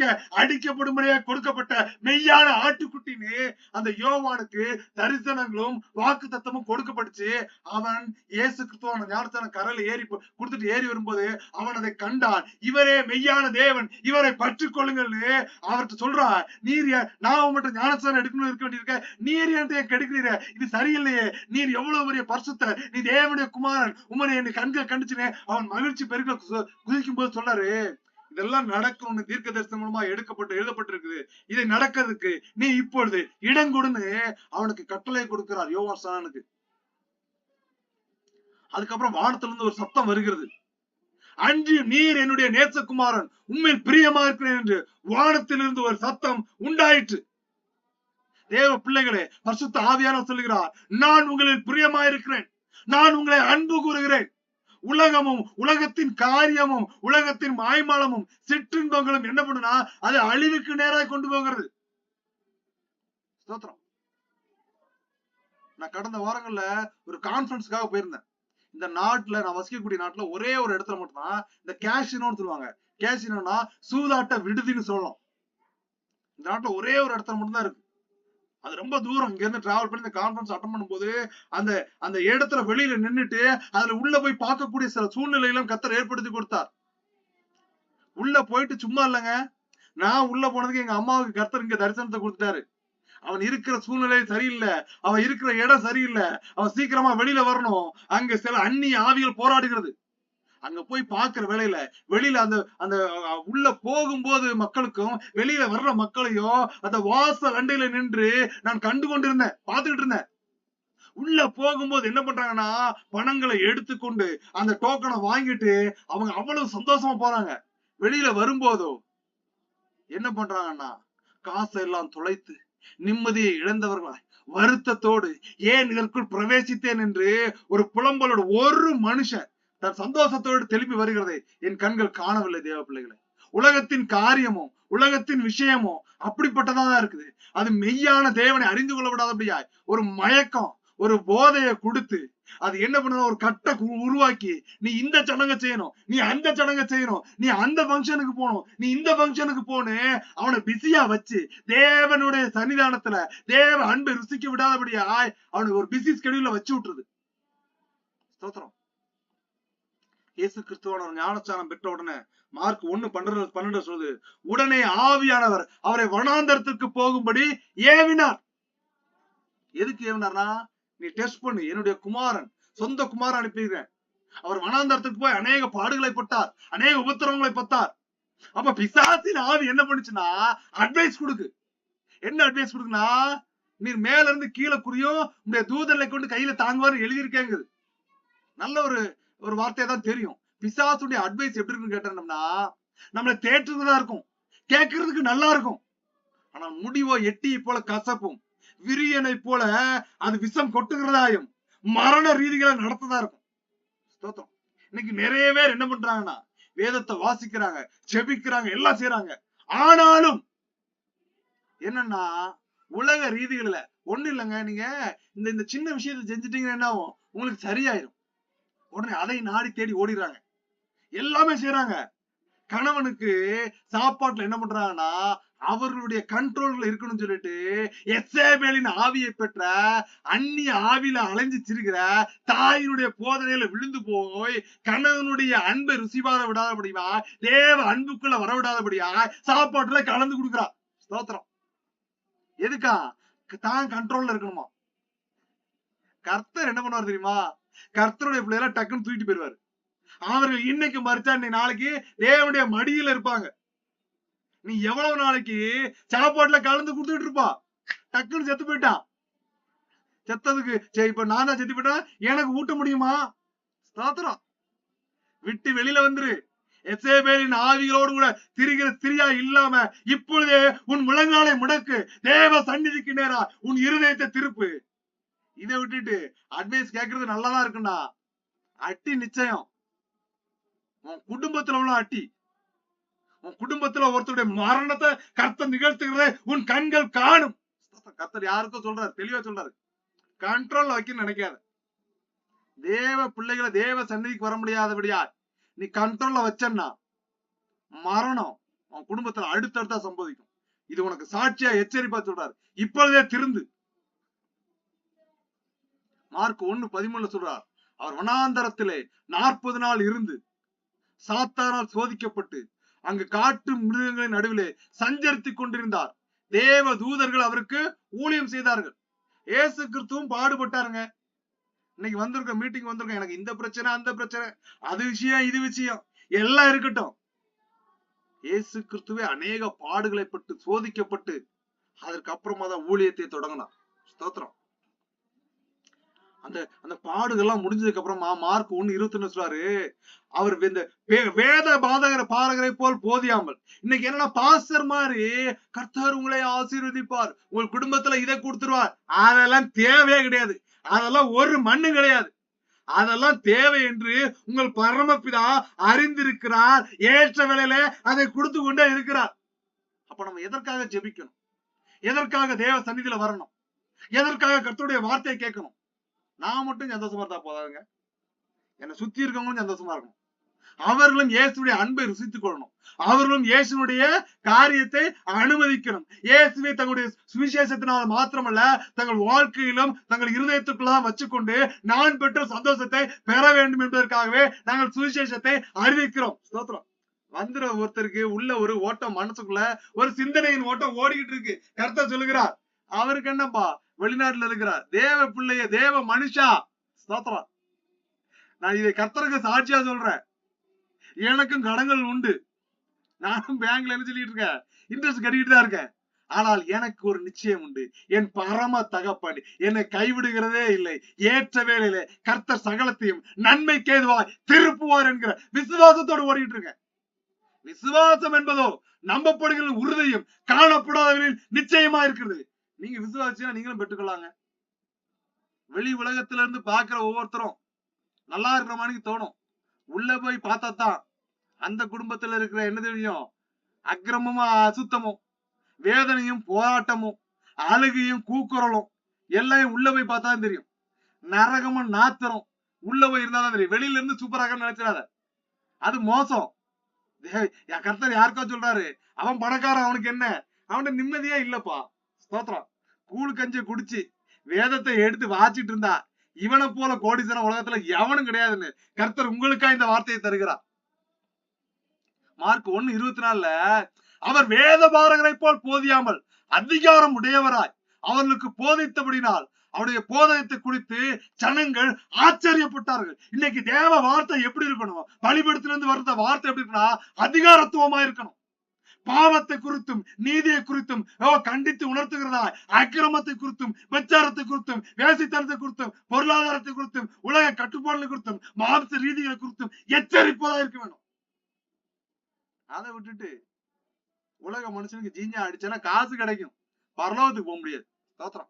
அடிக்கப்படும்படியாக கொடுக்கப்பட்ட மெய்யான ஆட்டுக்குட்டின்னு அந்த யோவானுக்கு தரிசனங்களும் வாக்கு தத்தமும் கொடுக்கப்பட்டுச்சு. அவன் இயேசு கிறிஸ்துவான ஞானஸ்தானம் கரையில ஏறி கொடுத்துட்டு ஏறி வரும்போது அவன் அதை கண்டான். இவரே மெய்யான தேவன், இவரை பற்றி கொள்ளுங்கள்னு அவர்கிட்ட சொல்றான். நீர் நான் உங்கள்கிட்ட ஞானஸ்தானம் எடுக்கணும் இருக்க வேண்டியிருக்க, நீர் என்கிட்ட கெடுக்கிறீர, இது சரியில்லையே, நீர் எவ்வளவு பெரிய பரிசுத்த, நீ தேவனுடைய குமாரன், உமனை என்னை கண்கள் கண்டுச்சுனே அவன் மகிழ்ச்சி பெருக குதிக்கும் போது சொல்றாரு, இதெல்லாம் நடக்கணும்னு தீர்க்க தரிசனம் மூலமா எழுதப்பட்டிருக்குது. இதை நடக்கிறதுக்கு நீ இப்பொழுது இடங்கொடுன்னு அவனுக்கு கட்டளை கொடுக்கிறார் யோவான் ஸ்நானனுக்கு. அதுக்கப்புறம் வானத்திலிருந்து ஒரு சத்தம் வருகிறது, அன்று நீர் என்னுடைய நேசகுமாரன், உண்மையில் பிரியமா இருக்கிறேன் என்று வானத்திலிருந்து ஒரு சத்தம் உண்டாயிற்று. தேவ பிள்ளைகளே, பரிசுத்த ஆவியானவர் சொல்லுகிறார், நான் உங்களில் பிரியமா இருக்கிறேன், நான் உங்களை அன்பு கூறுகிறேன். உலகமும் உலகத்தின் காரியமும் உலகத்தின் மாய்மாலமும் சிற்றின்பங்களும் என்ன பண்ணுனா அது அழிவுக்கு நேராக கொண்டு போகிறது. நான் கடந்த வாரங்கள்ல ஒரு கான்பரன்ஸ்க்காக போயிருந்தேன். இந்த நாட்டுல நான் வசிக்கக்கூடிய நாட்டுல ஒரே ஒரு இடத்துல மட்டும்தான் இந்த கேசினோன்னு சொல்லுவாங்க. கேசினோனா சூதாட்ட விடுதின்னு சொல்லலாம். இந்த நாட்டுல ஒரே ஒரு இடத்துல மட்டும்தான் இருக்கு. அது ரொம்ப தூரம். இங்க இருந்து டிராவல் பண்ணி இந்த கான்ஃபரன்ஸ் அட்டன் பண்ணும்போது அந்த அந்த இடத்துல வெளியில நின்னுட்டு அதுல உள்ள போய் பார்க்கக்கூடிய சில சூழ்நிலைகளும் கர்த்தர் ஏற்படுத்தி கொடுத்தார். உள்ள போயிட்டு சும்மா இல்லைங்க, நான் உள்ள போனதுக்கு எங்க அம்மாவுக்கு கர்த்தர் இங்க தரிசனத்தை கொடுத்தாரு. அவன் இருக்கிற சூழ்நிலை சரியில்லை, அவன் இருக்கிற இடம் சரியில்லை, அவன் சீக்கிரமா வெளியில வரணும். அங்க சில அந்நிய ஆவிகள் போராடுகிறது. அங்க போய் பாக்குற வேலையில வெளியில அந்த அந்த உள்ள போகும்போது மக்களுக்கும் வெளியில வர்ற மக்களையும் அந்த வாசல் அண்டையில நின்று நான் கண்டு கொண்டிருந்தேன், பாத்துக்கிட்டு இருந்தேன். உள்ள போகும்போது என்ன பண்றாங்கன்னா பணங்களை எடுத்துக்கொண்டு அந்த டோக்கனை வாங்கிட்டு அவங்க அவ்வளவு சந்தோஷமா போறாங்க. வெளியில வரும்போதோ என்ன பண்றாங்கன்னா காசை எல்லாம் தொலைத்து நிம்மதியை இழந்தவர்களாய் வருத்தத்தோடு ஏன் இதற்குள் பிரவேசித்தேன் என்று ஒரு புலம்பலோடு ஒரு மனுஷன் தன் சந்தோஷத்தோடு திரும்பி வருகிறதை என் கண்கள் காணவில்லை. தேவ பிள்ளைகளை, உலகத்தின் காரியமும் உலகத்தின் விஷயமும் அப்படிப்பட்டதா இருக்குது. அது மெய்யான தேவனை அறிந்து கொள்ள விடாதபடியாய் ஒரு மயக்கம், ஒரு போதையை கொடுத்து அது என்ன பண்ண ஒரு கட்டை உருவாக்கி நீ இந்த சடங்கை செய்யணும், நீ அந்த சடங்கை செய்யணும், நீ அந்த பங்கனுக்கு போகணும், நீ இந்த பங்கனுக்கு போன்னு அவனை பிஸியா வச்சு தேவனுடைய சன்னிதானத்துல தேவ அன்பை ருசிக்க விடாதபடியாய் அவனுக்கு ஒரு பிஸி ஸ்கெடியூல்ல வச்சு விட்டுருது. ஸ்தோத்திரம். இயேசு கிறிஸ்துவான ஞானஸ்தானம் பெற்ற உடனே மார்க் 1:12 சொல்லுது, உடனே ஆவியானவர் அவரை வனாந்தரத்துக்கு போகும்படி ஏவினார். எதுக்கு ஏவினார்னா, நீ டெஸ்ட் பண்ணு, என்னுடைய குமாரன், சொந்த குமாரன் அனுப்பிடுறேன். அவர் வனாந்தரத்துக்கு போய் அநேக பாடுகளை பட்டார், அநேக உபத்திரவங்களை பட்டார். அப்ப பிசாசின் ஆவி என்ன பண்ணுச்சுன்னா அட்வைஸ் கொடுக்கு. என்ன அட்வைஸ் கொடுக்குன்னா, நீ மேல இருந்து கீழே குறியும் உடைய தூதர்களை கொண்டு கையில தாங்குவாரு எழுதியிருக்கேங்க. நல்ல ஒரு வார்த்தையை தான் தெரியும். பிசாசுடைய அட்வைஸ் எப்படி இருக்குன்னு கேட்டோம்னா நம்மளை தேற்றுறதா இருக்கும், கேட்கறதுக்கு நல்லா இருக்கும். ஆனா முடிவோ எட்டியை போல கசப்பும் விரியனை போல அது விஷம் கொட்டுகிறதாயும் மரண ரீதிகளை நடத்ததா இருக்கும். ஸ்தோத்திரம். இன்னைக்கு நிறைய பேர் என்ன பண்றாங்கன்னா வேதத்தை வாசிக்கிறாங்க, ஜெபிக்கிறாங்க, எல்லாம் செய்யறாங்க. ஆனாலும் என்னன்னா உலக ரீதிகளில ஒண்ணு இல்லைங்க, நீங்க இந்த சின்ன விஷயத்தை செஞ்சுட்டீங்கன்னா என்ன ஆகும், உங்களுக்கு சரியாயிரும். உடனே அதை நாடி தேடி ஓடிடுறாங்க, எல்லாமே செய்யறாங்க. கணவனுக்கு சாப்பாட்டுல என்ன பண்றாங்கன்னா அவர்களுடைய கண்ட்ரோல்ல இருக்கணும்னு சொல்லிட்டு எசேபேலின் ஆவியை பெற்ற அந்நிய ஆவியில அலைஞ்சு திரிகிற தாயினுடைய போதனையில விழுந்து போய் கணவனுடைய அன்பை ருசிபார விடாதபடியா, தேவ அன்புக்குள்ள வரவிடாதபடியா சாப்பாட்டுல கலந்து கொடுக்குறா. ஸ்தோத்திரம். எதுக்கா? தான் கண்ட்ரோல்ல இருக்கணுமா. கர்த்தர் என்ன பண்ணுவார் தெரியுமா, கர்த்தருடைய பிள்ளைகளை டக்குன்னு தூக்கிட்டு போயிருவாரு. அவர்கள் இன்னைக்கு மறிச்சா நீ நாளைக்கு தேவனுடைய மடியில இருப்பாங்க. நீ எவ்வளவு நாளைக்கு சாப்பாட்டுல கலந்து கொடுத்துட்டு இருப்பா, டக்குன்னு செத்து போயிட்டான். செத்ததுக்கு சரி இப்ப நான் தான் செத்து போயிட்டேன், எனக்கு ஊட்ட முடியுமா? ஸ்தோத்திரம். விட்டு வெளியில வந்துரு. எசேபேலின் ஆவிகளோடு கூட திரிகிற ஸ்திரியா இல்லாம இப்பொழுதே உன் முழங்காலை முடக்கு, தேவ சந்நிதிக்கு நேரா உன் இருதயத்தை திருப்பு. இதை விட்டுட்டு அட்வைஸ் கேட்கறது நல்லாதான் இருக்குன்னா அட்டி நிச்சயம். உன் குடும்பத்துல உள்ள அட்டி, உன் குடும்பத்துல ஒருத்தருடைய மரணத்தை கர்த்தர் நிகழ்த்துகிறத உன் கண்கள் காணும். கர்த்தர் யாருக்கும் சொல்றாரு, தெளிவா சொல்றாரு, கண்ட்ரோல்ல வைக்க நினைக்காத. தேவ பிள்ளைகளை தேவ சந்நிதிக்கு வர முடியாதபடியா நீ கண்ட்ரோல்ல வச்சன்னா மரணம் உன் குடும்பத்துல அடுத்தடுத்தா சம்பவிக்கும். இது உனக்கு சாட்சியா எச்சரிப்பா சொல்றாரு. இப்பொழுதே திருந்து. மார்க் 1:13 சொல்றார், அவர் வனாந்தரத்திலே 40 நாள் இருந்து சாத்தானால் சோதிக்கப்பட்டு அங்கு காட்டு மிருகங்களின் நடுவிலே சஞ்சரித்துக் கொண்டிருந்தார். தேவ தூதர்கள் அவருக்கு ஊழியம் செய்தார்கள். இயேசு கிறிஸ்துவும் பாடுபட்டாருங்க. இன்னைக்கு வந்திருக்க மீட்டிங் வந்திருக்க, எனக்கு இந்த பிரச்சனை அந்த பிரச்சனை, அது விஷயம் இது விஷயம் எல்லாம் இருக்கட்டும். இயேசு கிறிஸ்துவே அநேக பாடுகளை பட்டு சோதிக்கப்பட்டு அதற்கு அப்புறமா தான் ஊழியத்தை தொடங்கினார். ஸ்தோத்திரம். அந்த பாடுகள்லாம் முடிஞ்சதுக்கு அப்புறமா மார்க் 1:21 சொல்றாரு, அவர் வேத பாரகரை போல் போதியாமல். இன்னைக்கு என்னன்னா பாஸ்டர் மாதிரி கர்த்தர் உங்களை ஆசீர்வதிப்பார், உங்கள் குடும்பத்துல இதை கொடுத்துருவார், அதெல்லாம் தேவையே கிடையாது. அதெல்லாம் ஒரு மண்ணு கிடையாது. அதெல்லாம் தேவை என்று உங்கள் பரமபிதா அறிந்திருக்கிறார், ஏற்ற வேளையில அதை கொடுத்து கொண்டே இருக்கிறார். அப்ப நம்ம எதற்காக ஜெபிக்கணும், எதற்காக தேவ சந்நிதியில வரணும், எதற்காக கர்த்தருடைய வார்த்தையை கேட்கணும்? நான் மட்டும் சந்தோஷமா இருந்தா போதாதுங்க, என்னை சுத்தி இருக்கவங்களும் சந்தோஷமா இருக்கணும். அவர்களும் இயேசுடைய அன்பை ருசித்துக் கொள்ளணும். அவர்களும் இயேசுடைய காரியத்தை அனுமதிக்கணும். இயேசுவை தங்களுடைய சுவிசேஷத்தினால் மாத்திரமல்ல, தங்கள் வாழ்க்கையிலும் தங்கள் இருதயத்துக்குள்ளாம் வச்சுக்கொண்டு நான் பெற்ற சந்தோஷத்தை பெற வேண்டும் என்பதற்காகவே நாங்கள் சுவிசேஷத்தை அறிவிக்கிறோம். ஸ்தோத்திரம். வந்துற ஒருத்தருக்கு உள்ள ஒரு ஓட்டம், மனசுக்குள்ள ஒரு சிந்தனையின் ஓட்டம் ஓடிக்கிட்டு இருக்கு. கர்த்தர் சொல்லுகிறார், அவருக்கு என்னப்பா, வெளிநாட்டுல இருக்கிறார், தேவ பிள்ளைய, தேவ மனுஷா. ஸ்தோத்திரம். நான் இதை கர்த்தருக்கு சாட்சியா சொல்றேன். எனக்கும் கடன்கள் உண்டு. நானும் பேங்க்ல என்ன சொல்லிட்டு இருக்கேன், இன்ட்ரெஸ்ட் கட்டிட்டு தான் இருக்கேன். ஆனால் எனக்கு ஒரு நிச்சயம் உண்டு, என் பரம தகப்பன் என்னை கைவிடுகிறதே இல்லை. ஏற்ற வேளையிலே கர்த்தர் சகலத்தையும் நன்மைக்கு ஏதுவாய் திருப்புவார் என்கிற விசுவாசத்தோடு ஓடிட்டு இருக்கேன். விசுவாசம் என்பதோ நம்பப்படுகிற உறுதியும் காணப்படாதவர்களின் நிச்சயமா இருக்கிறது. நீங்க விசுவாசியா நீங்களும் பெற்றுக்கொள்ளாங்க. வெளி உலகத்துல இருந்து பாக்குற ஒவ்வொருத்தரும் நல்லா இருக்கிற மாதிரி தோணும். உள்ள போய் பார்த்தா தான் அந்த குடும்பத்துல இருக்கிற என்ன தெரியும், அக்கிரமமும் அசுத்தமும் வேதனையும் போராட்டமும் அழுகையும் கூக்குரலும் எல்லாம் உள்ள போய் பார்த்தா தெரியும். நரகமும் நாத்திரம் உள்ள போய் இருந்தாதான் தெரியும். வெளியில இருந்து சூப்பராக நினைச்சிடாத, அது மோசம். கர்த்தர் யாருக்கா சொல்றாரு, அவன் பணக்காரன், அவனுக்கு என்ன, அவனுக்கு நிம்மதியா இல்லப்பா. ஸ்தோத்திரம். கூழு கஞ்சி குடிச்சு வேதத்தை எடுத்து வாச்சிட்டு இருந்தா இவனை போல கோடீஸ்வரன் உலகத்துல எவனும் கிடையாதுன்னு கர்த்தர் உங்களுக்கா இந்த வார்த்தையை தருகிறார். மார்க் 1:24 அவர் வேத பாரகரை போல் போதியாமல் அதிகாரம் உடையவராய் அவர்களுக்கு போதித்தபடினால் அவருடைய போதகத்தை குறித்து ஜனங்கள் ஆச்சரியப்பட்டார்கள். இன்னைக்கு தேவ வார்த்தை எப்படி இருக்கணும், பலிபீடத்திலிருந்து வர்ற வார்த்தை எப்படி இருக்குன்னா அதிகாரத்துவமா இருக்கணும். பாவத்தை குறித்தும் நீதியை குறித்தும் கண்டித்து உணர்த்துகிறதா, அக்கிரமத்தை குறித்தும் விபச்சாரத்தை குறித்தும் வேசித்தனத்தை குறித்தும் பொருளாதாரத்தை குறித்தும் உலக கட்டுப்பாடுகளை குறித்தும் மாம்ச ரீதிகளை குறித்தும் எச்சரிப்பதா இருக்க வேணும். அதை விட்டுட்டு உலக மனுஷனுக்கு ஜீஞ்சா அடிச்சனா காசு கிடைக்கும், பரலோகத்துக்கு போக முடியாது. ஸ்தோத்திரம்.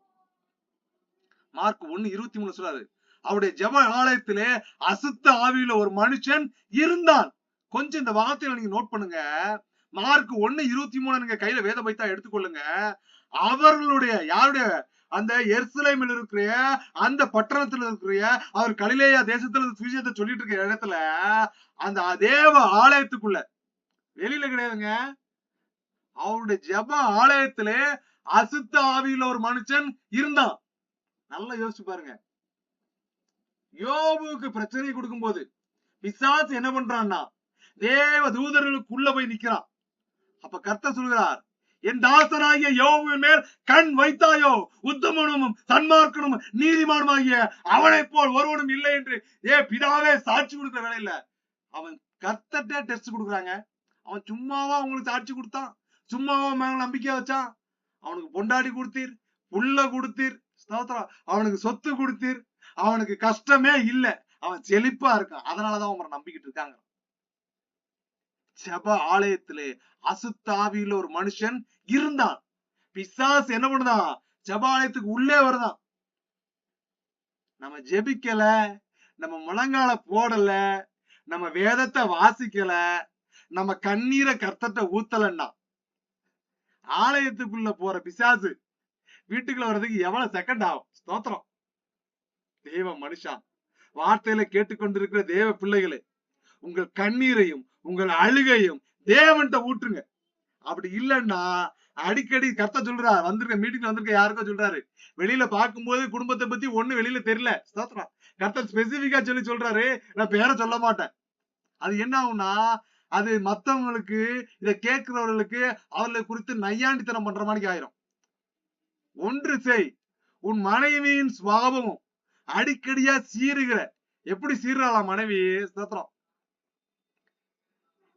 மார்க் 1:23 சொல்றாரு, அவருடைய ஜெப ஆலயத்திலே அசுத்த ஆவியில ஒரு மனுஷன் இருந்தான். கொஞ்சம் இந்த வார்த்தையில நீங்க நோட் பண்ணுங்க. மார்க் 1:23 நீங்க கையில வேத பைத்தா எடுத்துக்கொள்ளுங்க. அவர்களுடைய யாருடைய, அந்த எருசலேமில் இருக்கிற அந்த பட்டணத்துல இருக்கிற அவர் கலிலேயா தேசத்துல சுவிசேஷத்தை சொல்லிட்டு இருக்கிற இடத்துல அந்த தேவ ஆலயத்துக்குள்ள, வெளியில கிடையாதுங்க, அவருடைய ஜெப ஆலயத்திலே அசுத்த ஆவியில ஒரு மனுஷன் இருந்தான். நல்லா யோசிச்சு பாருங்க. யோபுக்கு பிரச்சனை கொடுக்கும் போது பிசாசு என்ன பண்றான்னா தேவ தூதர்களுக்குள்ள போய் நிக்கிறான். அப்ப கர்த்தர் சொல்கிறார், என் தாசனாகிய யோபுவின் மேல் கண் வைத்தாயோ, உத்தமனும் சன்மார்க்கனும் நீதிமானுமாகிய அவனை போல் ஒருவனும் இல்லை என்று பிதாவே சாட்சி கொடுக்கிற வேலையில அவன் கர்த்தர்ட்ட டெஸ்ட் கொடுக்குறாங்க. அவன் சும்மாவா உங்களுக்கு சாட்சி கொடுத்தான், சும்மாவா மேல நம்பிக்கை வச்சான். அவனுக்கு பொண்டாடி கொடுத்தீர், புள்ள கொடுத்தீர், ஸ்தோத்திரம், அவனுக்கு சொத்து கொடுத்தீர், அவனுக்கு கஷ்டமே இல்ல, அவன் செழிப்பா இருக்கான், அதனாலதான் அவன் நம்பிக்கிட்டு இருக்காங்க. ஜெப ஆலயத்திலே அசுத்தாவியில ஒரு மனுஷன் இருந்தான். பிசாசு என்ன பண்ணுதான், ஜெப ஆலயத்துக்கு உள்ளே வருதான். நம்ம ஜெபிக்கல, நம்ம முழங்கால போடல, நம்ம வேதத்தை வாசிக்கல, நம்ம கண்ணீரை கர்த்தர்ட்ட ஊத்தலன்னா ஆலயத்துக்குள்ள போற பிசாசு வீட்டுக்குள்ள வர்றதுக்கு எவ்வளவு செகண்ட் ஆகும். ஸ்தோத்திரம். தேவ மனுஷா, வார்த்தையில கேட்டுக்கொண்டிருக்கிற தேவ பிள்ளைகளே, உங்கள் கண்ணீரையும் உங்கள் அழுகையும் தேவன்ட்ட ஊற்றுங்க. அப்படி இல்லைன்னா அடிக்கடி கர்த்தர் சொல்றாரு, வந்திருக்க மீட்டிங்ல வந்திருக்க யாருக்கோ சொல்றாரு, வெளியில பார்க்கும்போது குடும்பத்தை பத்தி ஒண்ணு வெளியில தெரியல. ஸ்தோத்திரம். கர்த்தர் ஸ்பெசிபிக்கா சொல்றாரு, நான் பேரை சொல்ல மாட்டேன். அது என்ன ஆகும்னா, அது மத்தவங்களுக்கு, இதை கேட்கிறவர்களுக்கு அவர்களை குறித்து நையாண்டித்தனம் பண்ற மாதிரி ஆயிரும். ஒன்று செய், உன் மனைவியின் சுவாபமும் அடிக்கடியா சீருகிற, எப்படி சீர்றாளாம் மனைவி, ஸ்தோத்திரம்,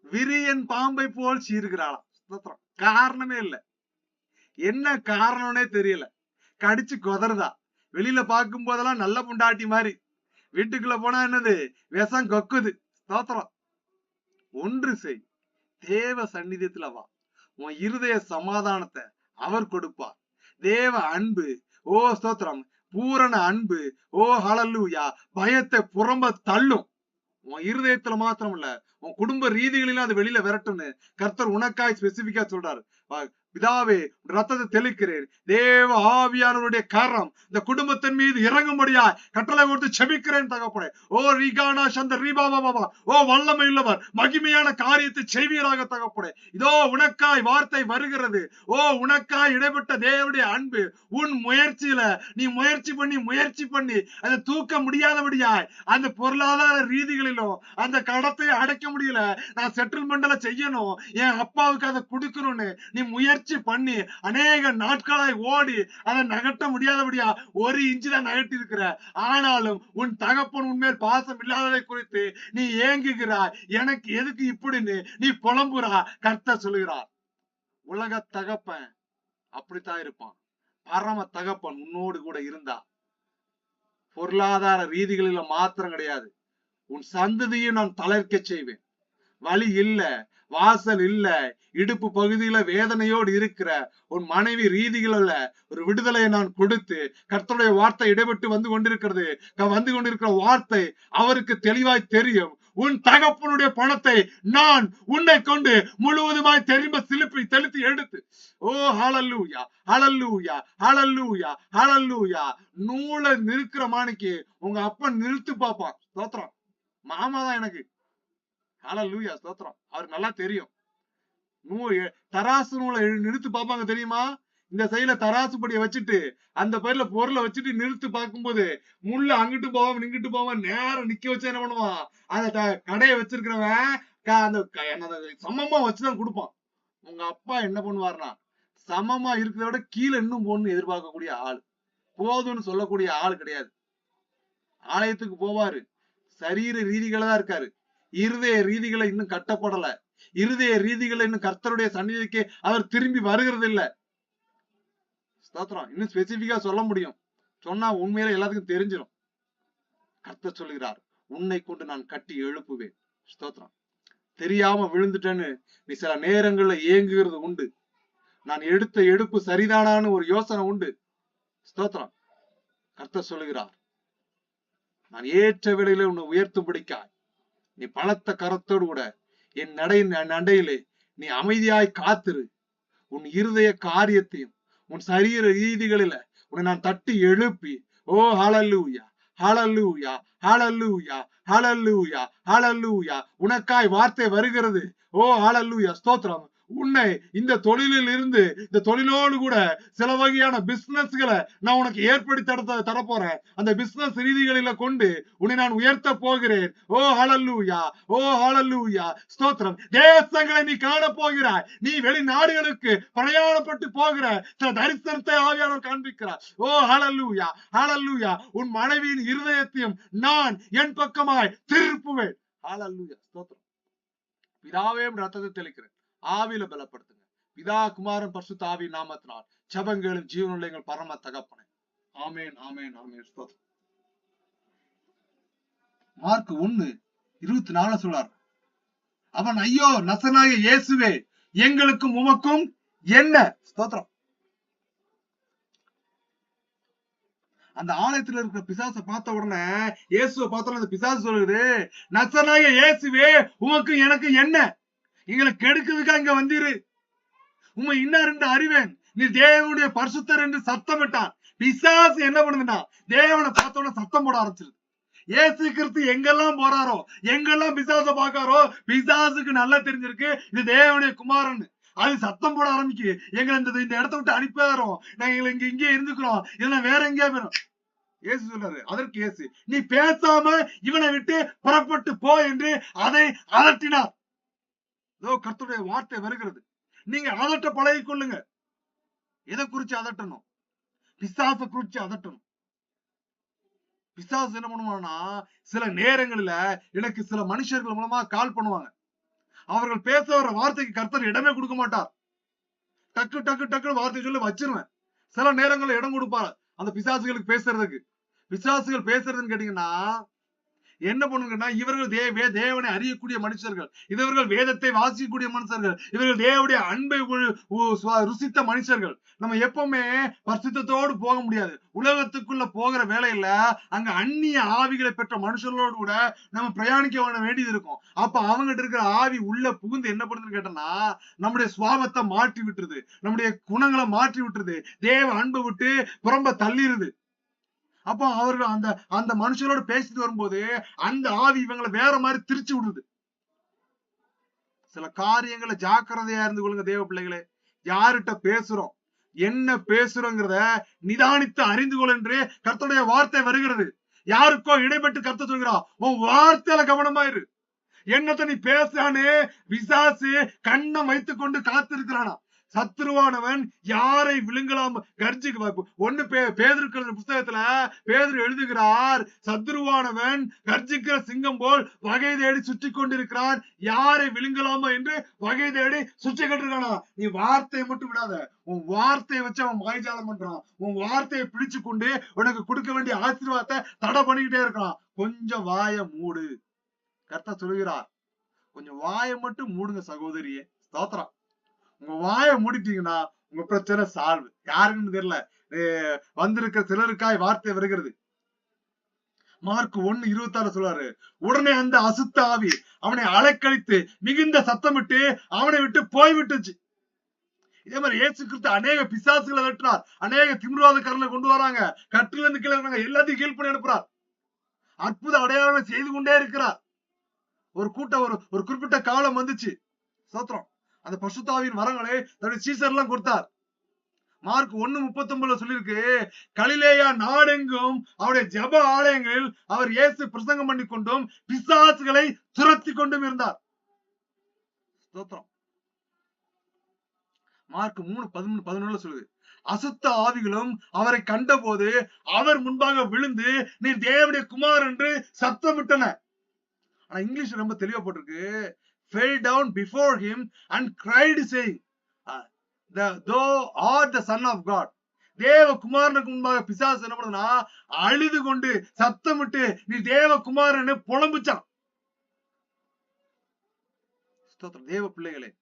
விரியன் பாம்பை போல் சீருகிறாளாம். ஸ்தோத்திரம். காரணமே இல்ல, என்ன காரணம்னே தெரியல, கடிச்சு கொதறதா. வெளியில பார்க்கும் போதெல்லாம் நல்ல புண்டாட்டி மாதிரி, வீட்டுக்குள்ள போனா என்னது விஷம் கொக்குது. ஸ்தோத்திரம். ஒன்று செய், தேவ சந்நிதியத்துல வா, உன் இருதய சமாதானத்தை அவர் கொடுப்பார். தேவ அன்பு, ஓ ஸ்தோத்திரம், பூரண அன்பு, ஓ ஹல்லேலூயா, பயத்தை புறம்ப தள்ளும். உன் இருதயத்துல மாத்திரம் இல்ல, உன் குடும்ப ரீதிகளிலும் அது வெளியில விரட்டும்னு கர்த்தர் உனக்காய் ஸ்பெசிபிக்கா சொல்றாரு. பிதாவே ரத்தத்தை தெளிக்கிறேன். தேவ ஆவியானவருடைய கரம் இந்த குடும்பத்தின் மீது இறங்கும்படியா கட்டளை கொடுத்து செபிக்கிறேன் தகப்பனே. ஓ ரிகானா சந்த ரீபா பாபா, ஓ வல்லமை உள்ளவர், மகிமையான காரியத்தை செய்வீராக தகப்பனே. இதோ உனக்காய் வார்த்தை வருகிறது. ஓ உனக்காய் இடைப்பட்ட தேவனுடைய அன்பு உன் முயற்சியில நீ முயற்சி பண்ணி அதை தூக்க முடியாதபடியாய் அந்த பொருளாதார ரீதிகளிலும் அந்த கடத்தை அடைக்க முடியல, நான் செட்டில்மெண்ட்ல செய்யணும், என் அப்பாவுக்கு அதை கொடுக்கணும்னு நீ முயற்சி பண்ணி அநேக நாட்களாய் ஓடி அதை நகட்ட முடியாதபடியா ஒரு இன்ச்சு தான் நகட்டி இருக்கிற. ஆனாலும் உன் தகப்பன் உன்மேல் பாசம் இல்லாததை குறித்து நீ ஏங்குகிறாய். எனக்கு எதுக்கு இப்படின்னு நீ புலம்புறா. கர்த்தர் சொல்லுகிறார், உலக தகப்பன் அப்படித்தான் இருப்பான். பரம தகப்பன் உன்னோடு கூட இருந்தா பொருளாதார ரீதிகளில மாத்திரம் கிடையாது, உன் சந்ததியும் நான் தளர்க்க செய்வேன். வழி இல்ல, வாசல் இல்ல, இடுப்பு பகுதியில வேதனையோடு இருக்கிற உன் மனைவி ரீதிகளில் ஒரு விடுதலையை நான் கொடுத்து, கர்த்தருடைய வார்த்தை இடைபெட்டு வந்து கொண்டிருக்கிற வார்த்தை அவருக்கு தெளிவாய் தெரியும். உன் தகப்பனுடைய பணத்தை நான் உன்னை கொண்டு முழுவதுமாய் திரும்ப செலுத்தி எடுத்து, ஓ ஹல்லேலூயா ஹல்லேலூயா ஹல்லேலூயா ஹல்லேலூயா. நூலை நிறுக்கிற மாணிக்கு உங்க அப்பன் நிறுத்து பாப்பான். ஸ்தோத்திரம். மாமா தான் எனக்கு. ஹல்லேலூயா ஸ்தோத்திரம். அவருக்கு நல்லா தெரியும். தராசு நூலை நிறுத்து பாப்பாங்க தெரியுமா? இந்த சைடுல தராசு படியை வச்சுட்டு அந்த பயில பொருளை வச்சுட்டு நிறுத்து பார்க்கும்போது முள்ள அங்கிட்டு போவாம இங்கிட்டு போவாம நேரம் நிக்க வச்சு என்ன பண்ணுவான், அந்த கடையை வச்சிருக்கிறவன் அந்த சமமா வச்சுதான் கொடுப்பான். உங்க அப்பா என்ன பண்ணுவாருன்னா சமமா இருக்கிறத விட கீழே இன்னும் போடணும்னு எதிர்பார்க்கக்கூடிய ஆள், போதும்னு சொல்லக்கூடிய ஆள் கிடையாது. ஆலயத்துக்கு போவாரு, சரீர ரீதிகளா தான் இருக்காரு, இருதய ரீதிகளை இன்னும் கட்டப்படல, இருதய ரீதிகளை இன்னும் கர்த்தருடைய சந்நிதிக்கு அவர் திரும்பி வருகிறது இல்ல. ஸ்தோத்திரம். இன்னும் ஸ்பெசிபிக்கா சொல்ல முடியும், சொன்னா உண்மையில எல்லாத்துக்கும் தெரிஞ்சிடும். கர்த்தர் சொல்லுகிறார், உன்னை கொண்டு நான் கட்டி எழுப்புவேன். ஸ்தோத்திரம். தெரியாம விழுந்துட்டேன்னு நீ சில நேரங்கள்ல ஏங்குகிறது உண்டு. நான் எடுத்த எடுப்பு சரிதானான்னு ஒரு யோசனை உண்டு. ஸ்தோத்திரம். கர்த்தர் சொல்லுகிறார், நான் ஏற்ற வேளையில உன்னை உயர்த்தும்படிக்காய் நீ பலத்த கரத்தோடு கூட என் நடையிலே நீ அமைதியாய் காத்திரு. உன் இருதய காரியத்தையும் உன் சரீர ரீதிகளில உன்னை நான் தட்டி எழுப்பி, ஓ ஹல்லேலூயா ஹல்லேலூயா ஹல்லேலூயா ஹல்லேலூயா ஹல்லேலூயா, உனக்காய் வார்த்தை வருகிறது. ஓ ஹல்லேலூயா ஸ்தோத்திரம். உன்னை இந்த தொழிலில் இருந்து இந்த தொழிலோடு கூட சில வகையான பிசினஸ்களை நான் உனக்கு ஏற்படுத்தி தரப்போறேன். அந்த பிசினஸ் ரீதிகளில கொண்டு உன்னை நான் உயர்த்த போகிறேன். ஓ ஹல்லேலூயா ஓ ஹல்லேலூயா ஸ்தோத்திரம். தேசங்களை நீ காண போகிறாய். நீ வெளிநாடுகளுக்கு பிரயாணப்பட்டு போகிற சில தரிசனத்தை ஆவியானவர் காண்பிக்கிறார். ஓ ஹல்லேலூயா ஹல்லேலூயா. உன் மனைவியின் இருதயத்தையும் நான் என் பக்கமாய் திருப்புவேன். ஹல்லேலூயா ஸ்தோத்திரம். பிதாவே ரத்தத்தை தெளிக்கிறேன், ஆவியில பலப்படுத்துங்க. பிதா குமாரன் பரிசுத்த ஆவி நாமத்தினால் ஜெபங்களும் ஜீவனுள்ள எங்கள் பரம தகப்பனே. ஆமென் ஆமென் ஆமென். ஸ்தோத்திரம். மார்க் 1:24 சொல்றார், அவன் ஐயோ நசனாகிய இயேசுவே எங்களுக்கும் உமக்கும் என்ன. ஸ்தோத்திரம். அந்த ஆலயத்துல இருக்கிற பிசாசை பார்த்த உடனே, இயேசுவை பார்த்த உடனே அந்த பிசாசு சொல்லுது, நசனாகிய இயேசுவே உமக்கு எனக்கு என்ன, எங்களை கெடுக்கிறதுக்கா இங்க வந்தீரு, உண்மை இன்னார் என்று அறிவேன், நீ தேவனுடைய பரிசுத்தர் என்று சத்தமிட்டான். பிசாசு என்ன பண்ணுதுன்னா தேவனை பார்த்தோட சத்தம் போட ஆரம்பிச்சிருது. இயேசு கிறிஸ்து எங்கெல்லாம் போறாரோ, எங்கெல்லாம் பிசாச பாக்காரோ, பிசாசுக்கு நல்லா தெரிஞ்சிருக்கு இது தேவனுடைய குமாரன். அது சத்தம் போட ஆரம்பிக்கு, எங்களை இந்த இடத்த விட்டு அனுப்பிடுறோம், நாங்க இங்கே இருந்துக்கிறோம், இல்லைன்னா வேற எங்கேயா போயிடும். இயேசு சொல்றாரு, அதற்கு இயேசு, நீ பேசாம இவனை விட்டு புறப்பட்டு போ என்று அதை அதட்டினார். கர்த்தருடைய வார்த்தை வருகிறது. நீங்க அதட்ட பழகி கொள்ளுங்க. எதை குறிச்சு அதட்டணும்? பிசாச குறிச்சு அதட்டணும். பிசாசு என்ன பண்ணுவாங்கன்னா, சில நேரங்களில எனக்கு சில மனுஷர்கள் மூலமா கால் பண்ணுவாங்க. அவர்கள் பேச வர வார்த்தைக்கு கர்த்தர் இடமே கொடுக்க மாட்டார். டக்கு டக்கு டக்குன்னு வார்த்தை சொல்லி வச்சிருவேன். சில நேரங்களில் இடம் கொடுப்பாரு அந்த பிசாசுகளுக்கு பேசுறதுக்கு. பிசாசுகள் பேசுறதுன்னு கேட்டீங்கன்னா, என்ன பண்ணுங்கன்னா, இவர்கள் தேவனை அறியக்கூடிய மனுஷர்கள், இவர்கள் வேதத்தை வாசிக்கக்கூடிய மனுஷர்கள், இவர்கள் தேவனுடைய அன்பை ருசித்த மனுஷர்கள். நம்ம எப்பவுமே பரிசுத்தத்தோடு போக முடியாது. உலகத்துக்குள்ள போகிற வேலையில அங்க அந்நிய ஆவிகளை பெற்ற மனுஷர்களோடு கூட நம்ம பிரயாணிக்க வேண்டியது இருக்கும். அப்ப அவங்ககிட்ட இருக்கிற ஆவி உள்ள புகுந்து என்ன பண்ணுதுன்னு கேட்டோம்னா, நம்முடைய சுவாபத்தை மாற்றி விட்டுருது, நம்முடைய குணங்களை மாற்றி விட்டுருது, தேவ அன்பை விட்டு புறம்ப தள்ளிடுது. அப்போ அவர்கள் அந்த மனுஷங்களோட பேசிட்டு வரும்போது அந்த ஆவி இவங்களை வேற மாதிரி திரிச்சு விடுது. சில காரியங்களை ஜாக்கிரதையா இருந்து கொள்ளுங்க தேவ பிள்ளைகளே. யார்கிட்ட பேசுறோம், என்ன பேசுறோங்கிறத நிதானித்து அறிந்து கொள் என்று கர்த்தருடைய வார்த்தை வருகிறது. யாருக்கோ இடைப்பட்டு கர்த்தர் சொல்கிறார், உன் வார்த்தையில கவனமாயிரு. என்னத்த நீ பேசுறானே பிசாசு கண்ணம் வைத்துக் கொண்டு காத்திருக்கிறானா. சத்துருவானவன் யாரை விழுங்கலாம் ஒண்ணு பேதுரு புஸ்தகத்துல பேதுரு எழுதுகிறார், சத்துருவானவன் கர்ஜிக்கிற சிங்கம் போல் வகை தேடி சுற்றி கொண்டிருக்கிறான், யாரை விழுங்கலாமா என்று வகை தேடி சுற்றி கொண்டிருக்கானா. நீ வார்த்தையை மட்டும் விடாத, உன் வார்த்தையை வச்சு அவன் மாய்ஜாலம் பண்றான். உன் வார்த்தையை பிடிச்சு கொண்டு உனக்கு கொடுக்க வேண்டிய ஆசீர்வாதத்தை தடை பண்ணிக்கிட்டே இருக்கான். கொஞ்சம் வாயை மூடு. கர்த்தர் சொல்லுகிறார், கொஞ்சம் வாயை மட்டும் மூடுங்க சகோதரியே. ஸ்தோத்திரம். உங்க வாயை மூடிட்டீங்கன்னா உங்க பிரச்சனை சால்வ். யாருன்னு தெரியல, வந்திருக்கிற சிலருக்காய் வார்த்தை வருகிறது. மார்க் 1:26 சொல்றாரு, உடனே அந்த அசுத்த ஆவி அவனை அலைக்கழித்து மிகுந்த சத்தமிட்டு அவனை விட்டு போய்விட்டுச்சு. இதே மாதிரி இயேசு கிறிஸ்து அநேக பிசாசுகளை வெட்டினார், அநேக திமிர்வாதக்காரனை கொண்டு வராங்க, கட்டில இருந்து கீழே எல்லாத்தையும் கீழ் பண்ணி அனுப்புறார், அற்புத அடையாளங்களை செய்து கொண்டே இருக்கிறார். ஒரு கூட்டம் ஒரு குறிப்பிட்ட காலம் வந்துச்சு. சோத்திரம். அந்த பசுத்தாவின் வரங்களை தன்னுடைய சீசர் எல்லாம் கொடுத்தார். மார்க் 1:39 சொல்லிருக்கு, கலிலேயா நாடெங்கும் அவருடைய ஜெப ஆலயங்களில் அவர் இயேசு பிரசங்கம் பண்ணி கொண்டும் பிசாசுகளை துரத்தி கொண்டும் இருந்தார். ஸ்தோத்திரம். மார்க் 3:13 சொல்லுது, அசுத்த ஆவிகளும் அவரை கண்டபோது அவர் முன்பாக விழுந்து நீர் தேவனுடைய குமார் என்று சத்தமிட்டன. ஆனா இங்கிலீஷ் ரொம்ப தெளிவா போட்டிருக்கு, fell down before him and cried saying, thou art the son of God. தேவ குமாரனுக்கு முன்பாக பிசாசு என்ன பண்ணுதுன்னா, அழுது கொண்டு சத்தமிட்டு நீ தேவ குமாரன்னு புலம்புச்சான். தேவ பிள்ளைகளே,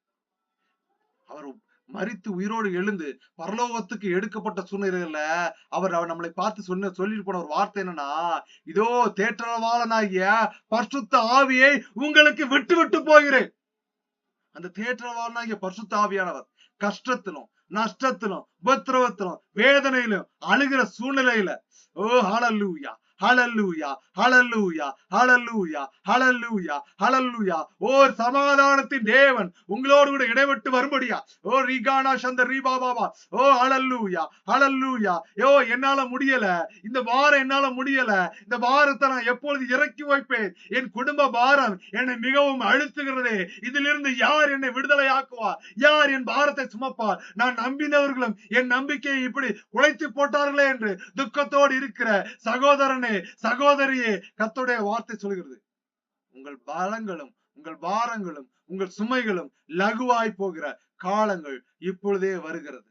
அவர் மரித்து உயிரோடு எழுந்து பரலோகத்துக்கு எடுக்கப்பட்ட சூழ்நிலையில அவர் நம்மளை பார்த்து சொல்லிட்டு போன ஒரு வார்த்தை என்னன்னா, இதோ தேற்றரவாளனாகிய பரிசுத்த ஆவியை உங்களுக்கு விட்டு விட்டு போகிறேன். அந்த தேற்றரவாளனாகிய பரிசுத்த ஆவியானவர் கஷ்டத்திலும் நஷ்டத்திலும் உபத்திரவத்திலும் வேதனையிலும் அழுகிற சூழ்நிலையில, ஓ ஹல்லேலூயா ஹல்லேலூயா ஹல்லேலூயா ஹல்லேலூயா ஹல்லேலூயா ஹல்லேலூயா, ஓர் சமாதானத்தின் தேவன் உங்களோடு கூட இடைவிட்டு வரும்படியா, ஓ ரிகானா சந்த ரீபா பாபா, ஓ ஹல்லேலூயா ஹல்லேலூயா. யோ என்னால முடியல, இந்த பாரம் என்னால முடியல, இந்த பாரத்தை நான் எப்பொழுது இறக்கி வைப்பேன், என் குடும்ப பாரம் என்னை மிகவும் அழுத்துகிறதே, இதிலிருந்து யார் என்னை விடுதலை ஆக்குவார், யார் என் பாரத்தை சுமப்பார், நான் நம்பினவர்களும் என் நம்பிக்கையை இப்படி உழைத்து போட்டார்களே என்று துக்கத்தோடு இருக்கிற சகோதரனே சகோதரியே, கர்த்தருடைய வார்த்தை சொல்கிறது, உங்கள் பலங்களும் உங்கள் பாரங்களும் உங்கள் சுமைகளும் லகுவாய் போகிற காலங்கள் இப்பொழுதே வருகிறது,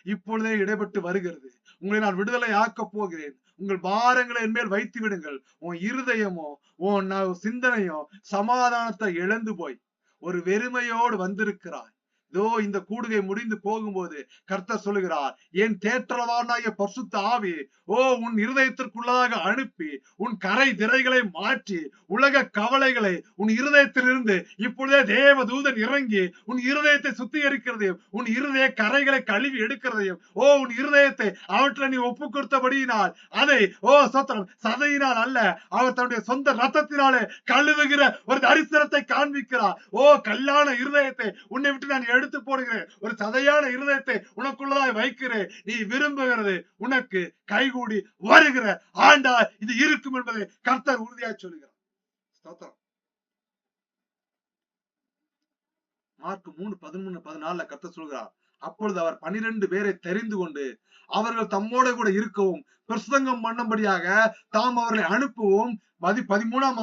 இப்பொழுதே இடைப்பட்டு வருகிறது. உங்களை நான் விடுதலை ஆக்க போகிறேன். உங்கள் பாரங்களை என் மேல் வைத்து விடுங்கள். உன் இருதயமோ உன் சிந்தனையோ சமாதானத்தை இழந்து போய் ஒரு வெறுமையோடு வந்திருக்கிறாய். இதோ இந்த கூடுகை முடிந்து போகும்போது கர்த்தர் சொல்லுகிறார், என் தேற்றரவானாகிய பரிசுத்த ஆவி உன் இருதயத்திற்குள்ளதாக அனுப்பி உன் கரை திரைகளை மாற்றி உலக கவலைகளை உன் இருதயத்திலிருந்து இப்பொழுதே தேவ தூதன் இறங்கி உன் இருதயத்தை சுத்திகரிக்கிறதையும் உன் இருதய கரைகளை கழுவி எடுக்கிறதையும் உன் இருதயத்தை அவற்றை நீ ஒப்பு கொடுத்தபடியினால் அதை சோத்திரம் சதையினால் அல்ல, அவர் தன்னுடைய சொந்த ரத்தத்தினாலே கழுவுகிற ஒரு தரிசனத்தை காண்பிக்கிறார். கல்லான இருதயத்தை உன்னை விட்டு நான் எடுத்து போடுகிறேன், ஒரு சதையான இருதயத்தை உனக்குள்ளதாய் வைக்கிறேன். நீ விரும்புகிறது உனக்கு கைகூடி வருகிற ஆண்டா இது இருக்கும் என்பதை கர்த்தர் உறுதியாக சொல்லுகிறார். மார்க் 3:13-14 கர்த்தர் சொல்கிறார், அப்பொழுது அவர் 12 பேரை தெரிந்து கொண்டு அவர்கள் தம்மோட கூட இருக்கவும் பிரசங்கம் பண்ணும்படியாக தாம் அவர்களை அனுப்பவும் 15ஆம்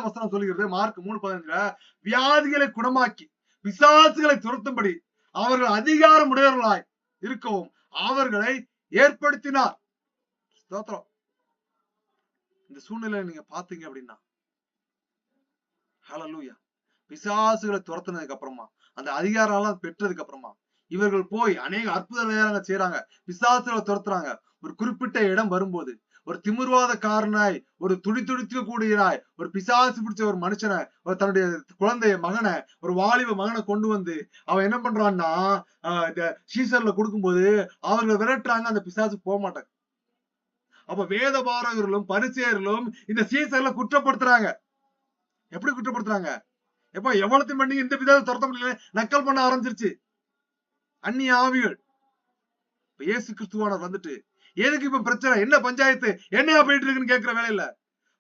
வசனம் சொல்லுகிறது. மார்க் 3:15 வியாதிகளை குணமாக்கி பிசாசுகளை துரத்தும்படி அவர்கள் அதிகாரம் உடையவர்களாய் இருக்கவும் அவர்களை ஏற்படுத்தினார். இந்த சூழ்நிலை நீங்க பாத்தீங்க அப்படின்னா ஹல்லேலூயா. பிசாசுகளை துரத்துனதுக்கு அப்புறமா, அந்த அதிகாரம் எல்லாம் பெற்றதுக்கு அப்புறமா இவர்கள் போய் அநேக அற்புத அடையாளங்களை செய்யறாங்க, பிசாசுகளை துரத்துறாங்க. ஒரு குறிப்பிட்ட இடம் வரும்போது ஒரு திமிர்வாதக்காரனாய், ஒரு துடித்துடிக்க கூடியனாய், ஒரு பிசாசு பிடிச்ச ஒரு மனுஷனை, ஒரு தன்னுடைய குழந்தைய மகனை, ஒரு வாலிப மகனை கொண்டு வந்து அவன் என்ன பண்றான்னா இந்த சீசர்ல கொடுக்கும்போது அவர்களை விரட்டுறாங்க. அந்த பிசாசு போக மாட்டாங்க. அப்ப வேத பாரகர்களும் பரிசேயர்களும் இந்த சீசர்ல குற்றப்படுத்துறாங்க. எப்படி குற்றப்படுத்துறாங்க? எப்ப எவ்வளவு பண்ணி இந்த பிசாசு துரத்த முடியல, நக்கல் பண்ண ஆரம்பிச்சிருச்சு அந்நிய ஆவிகள். இயேசு கிறிஸ்துவானவர் வந்துட்டு எதுக்கு இப்ப பிரச்சனை, என்ன பஞ்சாயத்து, என்னையா போயிட்டு இருக்குன்னு கேட்கிற வேலையில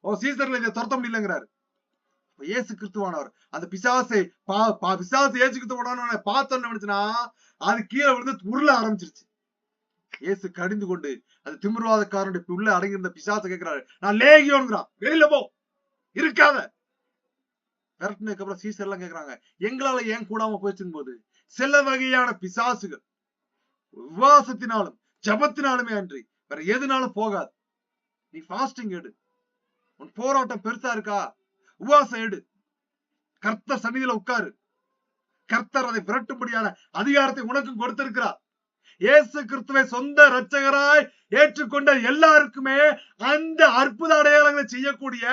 சீசர்ல இதை துரத்த முடியலங்கிறாரு. இயேசு கிறிஸ்துவானவர் அந்த பிசாசை பிசாசு ஏசு கிறிஸ்துவானவரை பார்த்தோன்னு நினைச்சுன்னா அது கீழே விழுந்து உருள ஆரம்பிச்சிருச்சு. இயேசு கடிந்து கொண்டு அது திமிர்வாதக்காரனுடைய உள்ள அடங்கியிருந்த பிசாசை கேட்கிறாரு, நான் லேகியோன்கிறான், வெளியில போ, இருக்காத. விரட்டினதுக்கு அப்புறம் சீசர் எல்லாம் கேட்கிறாங்க, எங்களால ஏன் கூடாம போச்சுன்னு போது சில வகையான பிசாசுகள் உபவாசத்தினாலும் ஜபத்தினாலுமே அன்றி வேற எதுனாலும் போகாது. நீ பாஸ்டிங் எடு, உன் போராட்டம் பெருசா இருக்கா, உபவாசம் எடு, கர்த்தர் சந்நிதியில உட்காரு. கர்த்தர் அதை விரட்டும்படியான அதிகாரத்தை உனக்கும் கொடுத்திருக்கிறார். இயேசு கிறிஸ்துவை சொந்த இரட்சகராய் ஏற்றுக்கொண்ட எல்லாருக்குமே அந்த அற்புத அடையாளங்களை செய்யக்கூடிய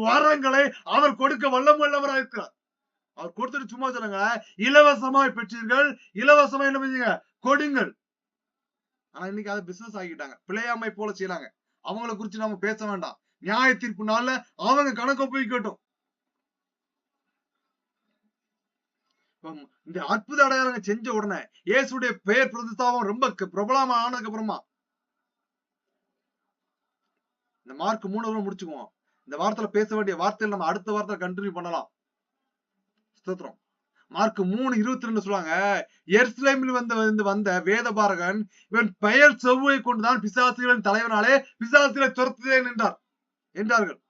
வரங்களை அவர் கொடுக்க வல்லவராக இருக்கிறார். அவர் கொடுத்துட்டு சும்மா சொல்லுங்க, இலவசமாய் பெற்றீர்கள், இலவசமா என்ன பண்ணுங்க, கொடுங்கள். ஆனா இன்னைக்கு அதை பிசினஸ் ஆகிட்டாங்க, பிள்ளையாமை போல செய்யறாங்க. அவங்களை குறிச்சு நாம பேச வேண்டாம். நியாய தீர்ப்பு நாள்ல அவங்க கணக்கு போய்க்கட்டும். இந்த அற்புத அடையாளங்க செஞ்ச உடனே இயேசுடைய பெயர் பிரதிஷ்டாபம் ரொம்ப பிரபலமா ஆனதுக்கு அப்புறமா இந்த மார்க் 3 முடிச்சுக்குவோம். இந்த வார்த்தையில பேச வேண்டிய வார்த்தையில நம்ம அடுத்த வார்த்தை கண்டினியூ பண்ணலாம். ஸ்தோத்திரம். மார்க் 3:22 சொல்லுவாங்க, எருசலேமில் வந்த வேதபாரகன் இவன் பெயர் செவ்வை கொண்டுதான் பிசாசுகளின் தலைவனாலே பிசாசுகளை துரத்துதேன் என்றார்கள்.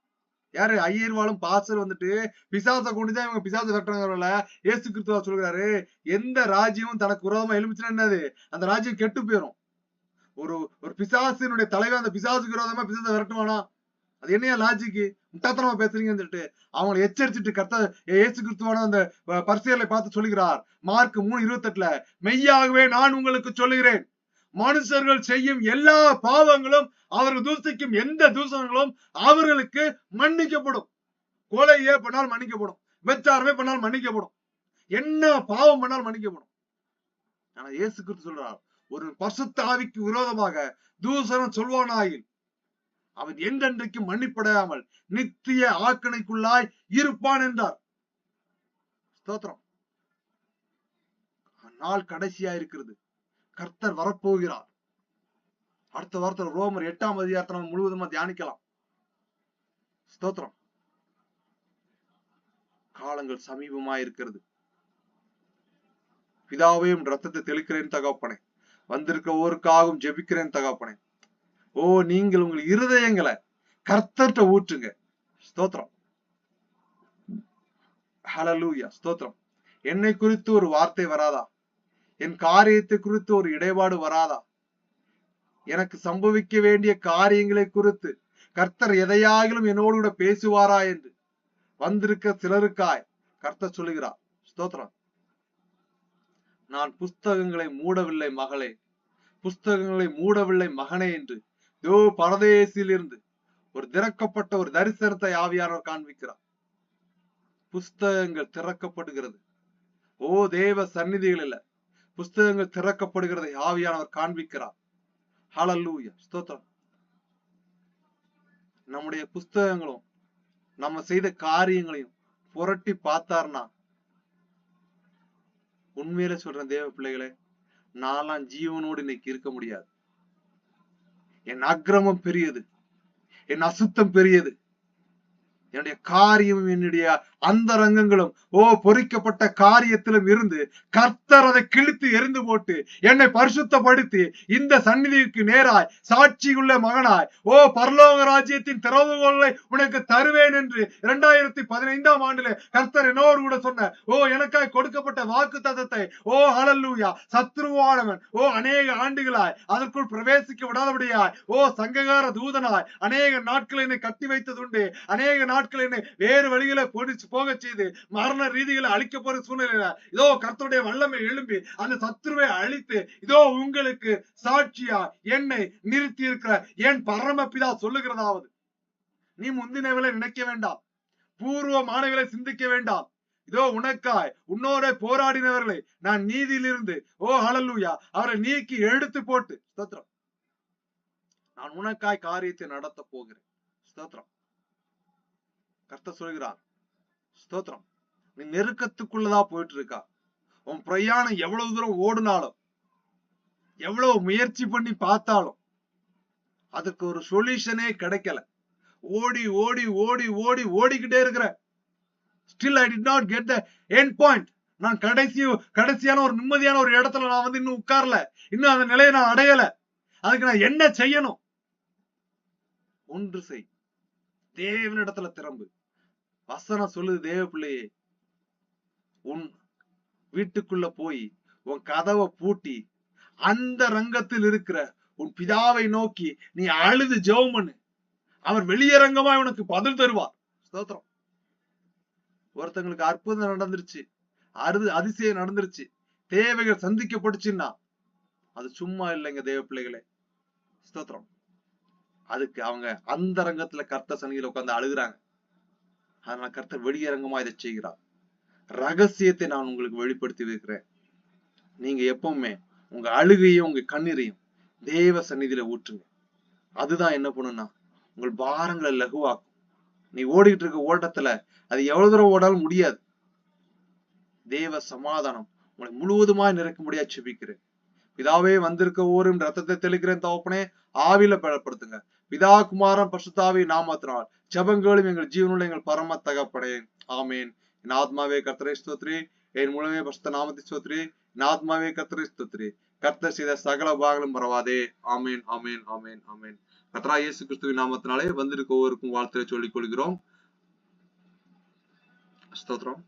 யாரு? ஐயர்வாளும் பாஸ்டர் வந்துட்டு பிசாசை கொண்டுதான் இவங்க பிசாசு விரட்டுறாங்கல்ல. இயேசு கிறிஸ்துவா சொல்கிறாரு, எந்த ராஜ்யமும் தனக்கு விரோதமா எழுமிச்சுன்னா என்னது, அந்த ராஜ்யம் கெட்டு போயிடும். ஒரு பிசாசினுடைய தலைவர் அந்த பிசாசுக்கு விரோதமா பிசாசை விரட்டுவானா? அது என்னையா லாஜிக்கு? முட்டாத்தனமா பேசுறீங்கன்னு சொல்லிட்டு அவங்களை எச்சரிச்சுட்டு கர்த்தர் இயேசு கிறிஸ்துவான அந்த பரிசேயர்களை பார்த்து சொல்லுகிறார். மார்க் 3:28 மெய்யாகவே நான் உங்களுக்கு சொல்லுகிறேன், மனுஷர்கள் செய்யும் எல்லா பாவங்களும் அவர்கள் தூசிக்கும் எந்த தூசணங்களும் அவர்களுக்கு மன்னிக்கப்படும். கொலையே பண்ணால் மன்னிக்கப்படும், விபச்சாரமே பண்ணால் மன்னிக்கப்படும், என்ன பாவம் பண்ணால் மன்னிக்கப்படும். ஆனா இயேசு கிறிஸ்து சொல்றார், ஒரு பரிசுத்த ஆவிக்கு விரோதமாக தூசணம் சொல்வானாயில் அவன் என்றென்றைக்கு மன்னிப்படையாமல் நித்திய ஆக்கணைக்குள்ளாய் இருப்பான் என்றார். ஸ்தோத்திரம். நாள் கடைசியா இருக்கிறது, கர்த்தர் வரப்போகிறார். அடுத்த வாரத்தில் ரோமர் 8ஆம் அதிகாரத்தை நம்ம முழுவதுமா தியானிக்கலாம். ஸ்தோத்திரம். காலங்கள் சமீபமா இருக்கிறது. பிதாவையும் ரத்தத்தை தெளிக்கிறேன் தகப்பனே, வந்திருக்க ஒருக்காகவும் ஜெபிக்கிறேன் தகப்பனே. ஓ, நீங்கள் உங்கள் இருதயங்களை கர்த்தர்ட்ட ஊற்றுங்க. ஸ்தோத்திரம். ஹல்லேலூயா. ஸ்தோத்திரம். என்னை குறித்து ஒரு வார்த்தை வராதா? என் காரியத்தை குறித்து ஒரு இடைபாடு வராதா? எனக்கு சம்பவிக்க வேண்டிய காரியங்களை குறித்து கர்த்தர் எதையாகிலும் என்னோடு கூட பேசுவாரா என்று வந்திருக்க சிலருக்காய் கர்த்தர் சொல்லுகிறார். ஸ்தோத்திரம். நான் புஸ்தகங்களை மூடவில்லை மகளே, புஸ்தகங்களை மூடவில்லை மகனே என்று பரதேசில் இருந்து ஒரு திறக்கப்பட்ட ஒரு தரிசனத்தை ஆவியானவர் காண்பிக்கிறார். புஸ்தகங்கள் திறக்கப்படுகிறது. ஓ, தேவ சந்நிதிகளில் புஸ்தகங்கள் திறக்கப்படுகிறதை ஆவியானவர் காண்பிக்கிறார். ஹல்லேலூயா. ஸ்தோத்திரம். நம்முடைய புஸ்தகங்களும் நம்ம செய்த காரியங்களையும் புரட்டி பார்த்தார்னா, உண்மையில சொல்றேன் தேவ பிள்ளைகளே, நான்லாம் ஜீவனோடு இன்னைக்கு இருக்க முடியாது. என் அக்கிரமம் பெரியது, என் அசுத்தம் பெரியது, என்னுடைய காரியம் என்னுடைய அந்தரங்கங்களும் பொறிக்கப்பட்ட காரியத்திலும் இருந்து கர்த்தர் அதை கிழித்து எரிந்து போட்டு என்னை பரிசுத்தப்படுத்தி இந்த சந்நிதிக்கு நேராய் சாட்சியுள்ள மகனாய் பரலோக ராஜ்யத்தின் திறவுகோலை உனக்கு தருவேன் என்று 2015ஆம் ஆண்டிலே கர்த்தர் என்னோடு கூட சொன்ன எனக்காய் கொடுக்கப்பட்ட வாக்கு தத்தத்தை ஹல்லேலூயா, சத்ருவானவன் அநேக ஆண்டுகளாய் அதற்குள் பிரவேசிக்க விடாதபடியாய் சங்ககார தூதனாய் அநேக நாட்கள் என்னை கட்டி வைத்ததுண்டு. அநேக நாட்கள் என்னை வேறு வழிகளை போக செய்து மரண ரீதிகளை அழிக்க போற சூழ்நிலையில இதோ கர்த்தருடைய வல்லமை எழும்பி அந்த சத்துருவை அழித்து இதோ உங்களுக்கு சாட்சியா என்னை நிறுத்தி இருக்கிற என் பரமபிதா சொல்லுகிறதாவது, நீ முந்தினவளை நினைக்க வேண்டாம், பூர்வமானவர்களை சிந்திக்க வேண்டாம். இதோ உனக்காய் உன்னோட போராடினவர்களை நான் நீதியிலிருந்து ஹல்லேலூயா அவரை நீக்கி எடுத்து போட்டு ஸ்தோத்திரம், நான் உனக்காய் காரியத்தை நடத்த போகிறேன். ஸ்தோத்திரம். கர்த்தர் சொல்கிறார் ஸ்தோத்திரம், நீ நெருக்கத்துக்குள்ளதா போயிட்டு இருக்கா, உன் பிரயாணம் எவ்வளவு தூரம் ஓடினாலும் எவ்வளவு முயற்சி பண்ணி பார்த்தாலும் அதுக்கு ஒரு சொல்யூஷனே கிடைக்கல. ஓடி ஓடி ஓடி ஓடி ஓடிக்கிட்டே இருக்கிற, still I did not get the end point. நான் கடைசியான ஒரு நிம்மதியான ஒரு இடத்துல நான் இன்னும் உட்கார்ல, இன்னும் அந்த நிலையை நான் அடையல. அதுக்கு நான் என்ன செய்யணும்? ஒன்று செய், தேவனிடத்துல திரும்பு. வசனம் சொல்லுது, தேவ பிள்ளையே, உன் வீட்டுக்குள்ள போய் உன் கதவை பூட்டி அந்த ரங்கத்தில் இருக்கிற உன் பிதாவை நோக்கி நீ அழுது ஜெபம் பண்ணு, அவர் வெளியரங்கமா உனக்கு பதில் தருவார். ஸ்தோத்திரம். ஒருத்தங்களுக்கு அற்புதம் நடந்துருச்சு, அதிசயம் நடந்துருச்சு, தேவைகள் சந்திக்கப்பட்டுச்சுன்னா அது சும்மா இல்லைங்க தேவ பிள்ளைகளே. ஸ்தோத்திரம். அதுக்கு அவங்க அந்த ரங்கத்துல கர்த்தர் சன்னிதியில உட்கார்ந்து அழுகுறாங்க. அதனால கர்த்தர் வெளியரங்கமா இதை செய்கிறார். ரகசியத்தை நான் உங்களுக்கு வெளிப்படுத்தி வைக்கிறேன். நீங்க எப்பவுமே உங்க அழுகையும் உங்க கண்ணீரையும் தேவ சந்நிதியில ஊற்றுங்க. அதுதான் என்ன பண்ணுன்னா உங்கள் பாரங்களை லகுவாக்கும். நீ ஓடிட்டு இருக்க ஓட்டத்துல அது எவ்வளவு தூரம் ஓடாலும் முடியாது. தேவ சமாதானம் உங்களை முழுவதுமாய் நிறைக்கும்படியா செபிக்கிறேன். பிதாவே வந்திருக்க ஓரும் ரத்தத்தை தெளிக்கிறேன் தகப்பனே, ஆவியில பலப்படுத்துங்க. பிதா குமாரன் பரிசுத்தாவி நாமத்தினால் ஜெபங்களும் எங்கள் ஜீவனுள்ள எங்கள் பரம தகப்பனே, ஆமேன். என் ஆத்மாவே கர்த்தரை ஸ்தோத்திரி, என் மூலமே பரிசுத்த நாமத்தை ஸ்தோத்திரி, என் ஆத்மாவே கர்த்தரை ஸ்தோத்திரி, கர்த்தர் செய்த சகல பாகங்களும் மறவாதே. ஆமேன் ஆமேன் ஆமேன் ஆமேன். கர்த்தராகிய இயேசு கிறிஸ்துவின் நாமத்தினாலே வந்திருக்க ஒவ்வொருக்கும் வாழ்த்துரை சொல்லிக் கொள்கிறோம். ஸ்தோத்திரம்.